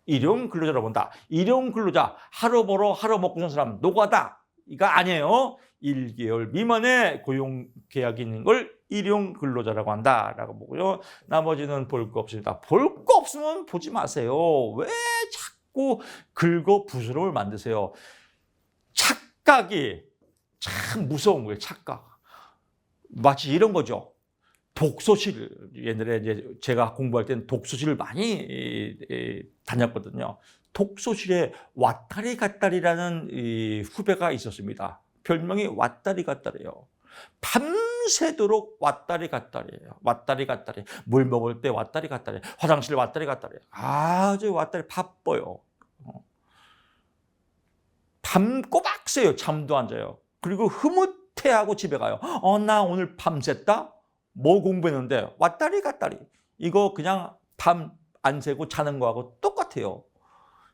일용 근로자로 본다. 일용 근로자 하루 벌어 하루 먹고 사는 사람 노가다. 이거 아니에요. 1개월 미만의 고용계약이 있는 걸 일용 근로자라고 한다라고 보고요. 나머지는 볼 거 없습니다. 볼 거 없으면 보지 마세요. 왜 자꾸 긁어 부스럼을 만드세요. 착각이 참 무서운 거예요. 착각. 마치 이런 거죠. 독서실, 옛날에 이제 제가 공부할 때는 독서실을 많이 다녔거든요. 독서실에 왔다리 갔다리라는 후배가 있었습니다. 별명이 왔다리 갔다리예요. 밤새도록 왔다리 갔다리예요. 왔다리 갔다리. 물 먹을 때 왔다리 갔다리. 화장실 왔다리 갔다리. 아주 왔다리 바빠요. 밤 꼬박 새요. 잠도 안 자요. 그리고 흐뭇해하고 집에 가요. 나 오늘 밤샜다? 뭐 공부했는데? 왔다리 갔다리. 이거 그냥 밤 안 새고 자는 거하고 똑같아요.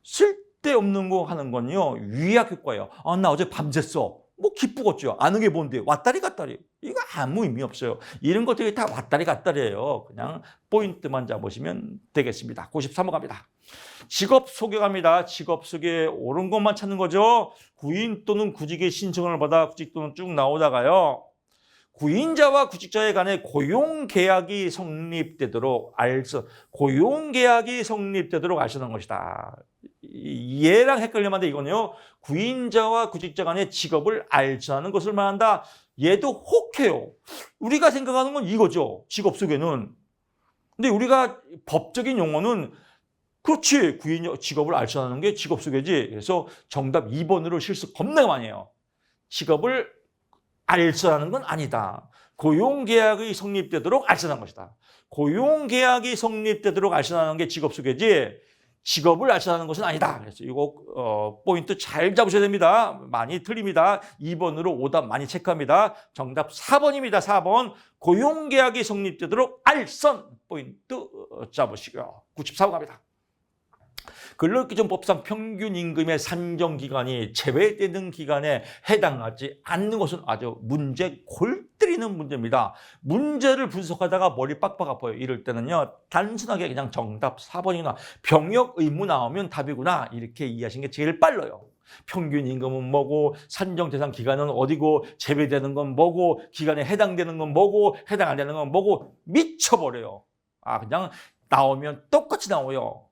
쓸데없는 거 하는 건요, 위약 효과예요. 나 어제 밤샜어. 뭐 기쁘겠죠. 아는 게 뭔데? 왔다리 갔다리. 이거 아무 의미 없어요. 이런 것들이 다 왔다리 갔다리예요. 그냥 포인트만 잡으시면 되겠습니다. 93호 갑니다. 직업 소개 갑니다. 직업 소개 옳은 것만 찾는 거죠. 구인 또는 구직의 신청을 받아 구직 또는 쭉 나오다가요. 구인자와 구직자에 관해 고용계약이 성립되도록 고용계약이 성립되도록 알선한 것이다. 얘랑 헷갈리면 안 돼. 이건요. 구인자와 구직자 간의 직업을 알선하는 것을 말한다. 얘도 혹해요. 우리가 생각하는 건 이거죠. 직업 소개는. 근데 우리가 법적인 용어는 그렇지. 직업을 알선하는 게 직업 소개지. 그래서 정답 2번으로 실수 겁나 많이 해요. 직업을 알선하는 건 아니다. 고용계약이 성립되도록 알선한 것이다. 고용계약이 성립되도록 알선하는 게 직업소개지 직업을 알선하는 것은 아니다. 그래서 이거 포인트 잘 잡으셔야 됩니다. 많이 틀립니다. 2번으로 오답 많이 체크합니다. 정답 4번입니다. 4번. 고용계약이 성립되도록 알선 포인트 잡으시고요. 94번 갑니다. 근로기준법상 평균 임금의 산정 기간이 제외되는 기간에 해당하지 않는 것은 아주 골 때리는 문제입니다. 문제를 분석하다가 머리 빡빡 아파요. 이럴 때는요, 단순하게 그냥 정답 4번이나 병역 의무 나오면 답이구나 이렇게 이해하시는 게 제일 빨라요. 평균 임금은 뭐고, 산정 대상 기간은 어디고, 제외되는 건 뭐고, 기간에 해당되는 건 뭐고, 해당 안 되는 건 뭐고, 미쳐버려요. 그냥 나오면 똑같이 나와요.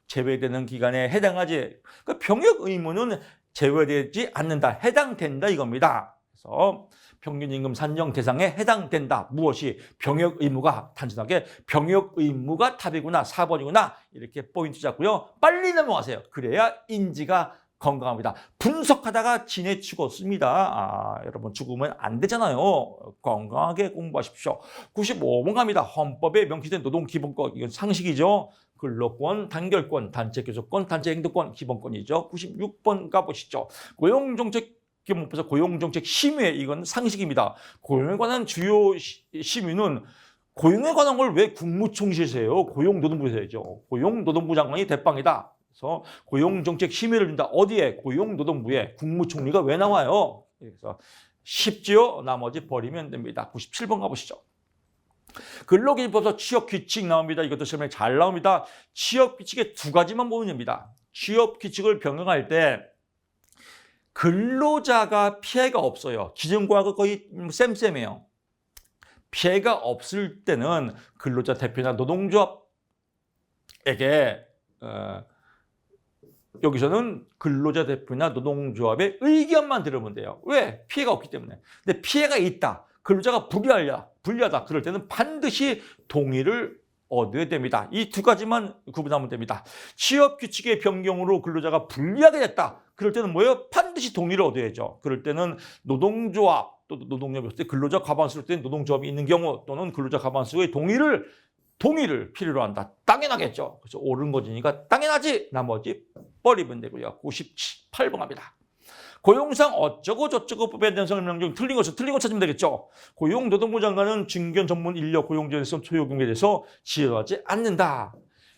제외되는 기간에 해당하지. 그 병역 의무는 제외되지 않는다. 해당된다 이겁니다. 그래서 평균임금 산정 대상에 해당된다. 무엇이? 병역 의무가 단순하게 병역 의무가 답이구나. 4번이구나. 이렇게 포인트 잡고요. 빨리 넘어가세요. 그래야 인지가 건강합니다. 분석하다가 죽었습니다. 여러분 죽으면 안 되잖아요. 건강하게 공부하십시오. 95번 갑니다. 헌법에 명시된 노동기본권. 이건 상식이죠. 근로권, 단결권, 단체교섭권, 단체행동권, 기본권이죠. 96번 가보시죠. 고용정책기본법에서 고용정책심의 이건 상식입니다. 고용에 관한 주요 심의는 고용에 관한 걸 왜 국무총리에서 해요? 고용노동부에서 해야죠. 고용노동부 장관이 대빵이다. 그래서 고용정책 심의를 준다. 어디에? 고용노동부에. 국무총리가 왜 나와요? 그래서 쉽지요? 나머지 버리면 됩니다. 97번 가보시죠. 근로기준법에서 취업규칙 나옵니다. 이것도 시험에 잘 나옵니다. 취업규칙에 두 가지만 보면 됩니다. 취업규칙을 변경할 때 근로자가 피해가 없어요. 기존과가 거의 쌤쌤이에요. 피해가 없을 때는 근로자 대표나 노동조합에게 여기서는 근로자 대표나 노동조합의 의견만 들으면 돼요. 왜? 피해가 없기 때문에. 근데 피해가 있다. 근로자가 불리하다. 그럴 때는 반드시 동의를 얻어야 됩니다. 이 두 가지만 구분하면 됩니다. 취업규칙의 변경으로 근로자가 불리하게 됐다. 그럴 때는 뭐예요? 반드시 동의를 얻어야죠. 그럴 때는 노동조합 또 노동조합이 없을 때 근로자 과반수일 때 노동조합이 있는 경우 또는 근로자 과반수의 동의를 필요로 한다. 당연하겠죠. 그래서 옳은 것이니까 당연하지. 나머지 버리면 되고요. 98번 합니다. 고용상 어쩌고 저쩌고 법에 대한 설명 중 틀린 것 찾으면 되겠죠. 고용노동부 장관은 중견 전문 인력 고용지원에서 소요경에 대해서 지원하지 않는다.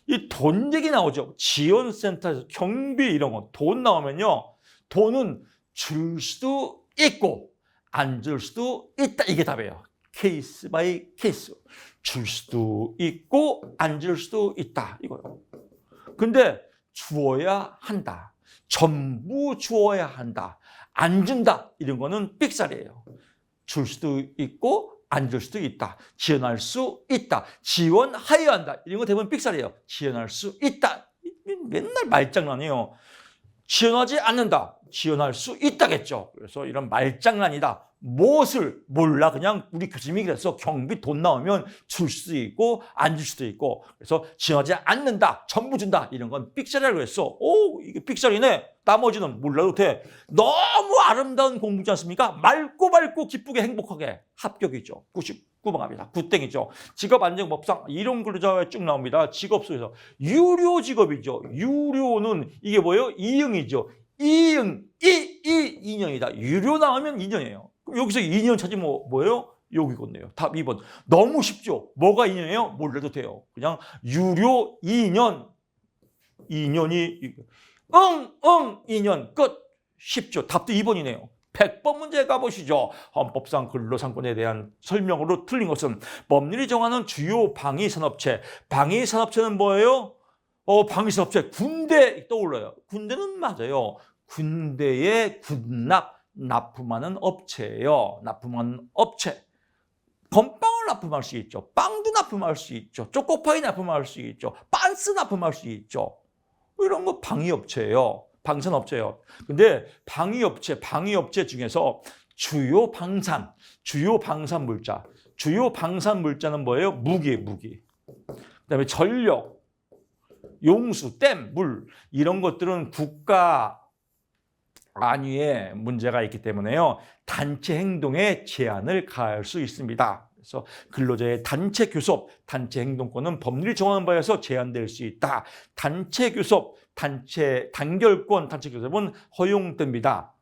이 돈 얘기 나오죠. 지원센터에서 경비 이런 거 돈 나오면요. 돈은 줄 수도 있고 안 줄 수도 있다. 이게 답이에요. 케이스 바이 케이스. 줄 수도 있고 안 줄 수도 있다. 이거요. 근데 주어야 한다. 전부 주어야 한다. 안 준다. 이런 거는 삑살이에요. 줄 수도 있고 안 줄 수도 있다. 지원할 수 있다. 지원하여야 한다. 이런 거 대부분 삑살이에요. 지원할 수 있다. 맨날 말장난이에요. 지원하지 않는다. 지원할 수 있다겠죠. 그래서 이런 말장난이다. 무엇을 몰라. 그냥 우리 교수님이 그래서 경비 돈 나오면 줄 수도 있고 안 줄 수도 있고 그래서 지원하지 않는다. 전부 준다. 이런 건 삑살이라고 했어. 오, 이게 삑살이네. 나머지는 몰라도 돼. 너무 아름다운 공부지 않습니까? 맑고 기쁘게 행복하게 합격이죠. 99번 합니다. 굿땡이죠. 직업안정법상 이론근로자에 쭉 나옵니다. 직업 속에서 유료 직업이죠. 유료는 이게 뭐예요? 이응이죠. 이응, 이년이다. 유료 나오면 2년이에요. 그럼 여기서 2년 찾으면 뭐예요? 여기겠네요. 답 2번. 너무 쉽죠? 뭐가 2년이에요? 몰라도 돼요. 그냥 유료 2년. 2년이 2년 끝. 쉽죠? 답도 2번이네요. 100번 문제 가보시죠. 헌법상 근로상권에 대한 설명으로 틀린 것은 법률이 정하는 주요 방위산업체. 방위산업체는 뭐예요? 방위산업체. 군대 떠올라요. 군대는 맞아요. 군대에 납품하는 업체예요. 납품하는 업체. 건빵을 납품할 수 있죠. 빵도 납품할 수 있죠. 초코파이 납품할 수 있죠. 빤스 납품할 수 있죠. 이런 거 방위업체예요. 방산업체예요. 근데 방위업체 중에서 주요 방산물자는 뭐예요? 무기. 그다음에 전력, 용수, 댐, 물 이런 것들은 국가 안위에 문제가 있기 때문에요. 단체 행동에 제한을 가할 수 있습니다. 그래서 근로자의 단체 교섭, 단체 행동권은 법률이 정하는 바에서 제한될 수 있다. 단체 교섭, 단결권, 단체 교섭은 허용됩니다.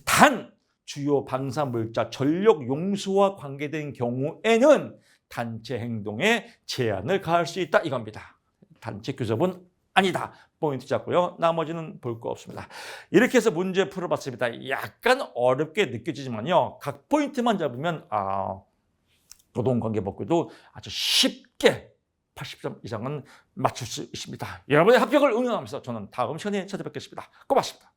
단 주요 방사물자, 전력, 용수와 관계된 경우에는 단체 행동에 제한을 가할 수 있다. 이겁니다. 단체 교섭은 아니다. 포인트 잡고요. 나머지는 볼 거 없습니다. 이렇게 해서 문제 풀어봤습니다. 약간 어렵게 느껴지지만요. 각 포인트만 잡으면 노동관계법규도 아주 쉽게 80점 이상은 맞출 수 있습니다. 여러분의 합격을 응원하면서 저는 다음 시간에 찾아뵙겠습니다. 고맙습니다.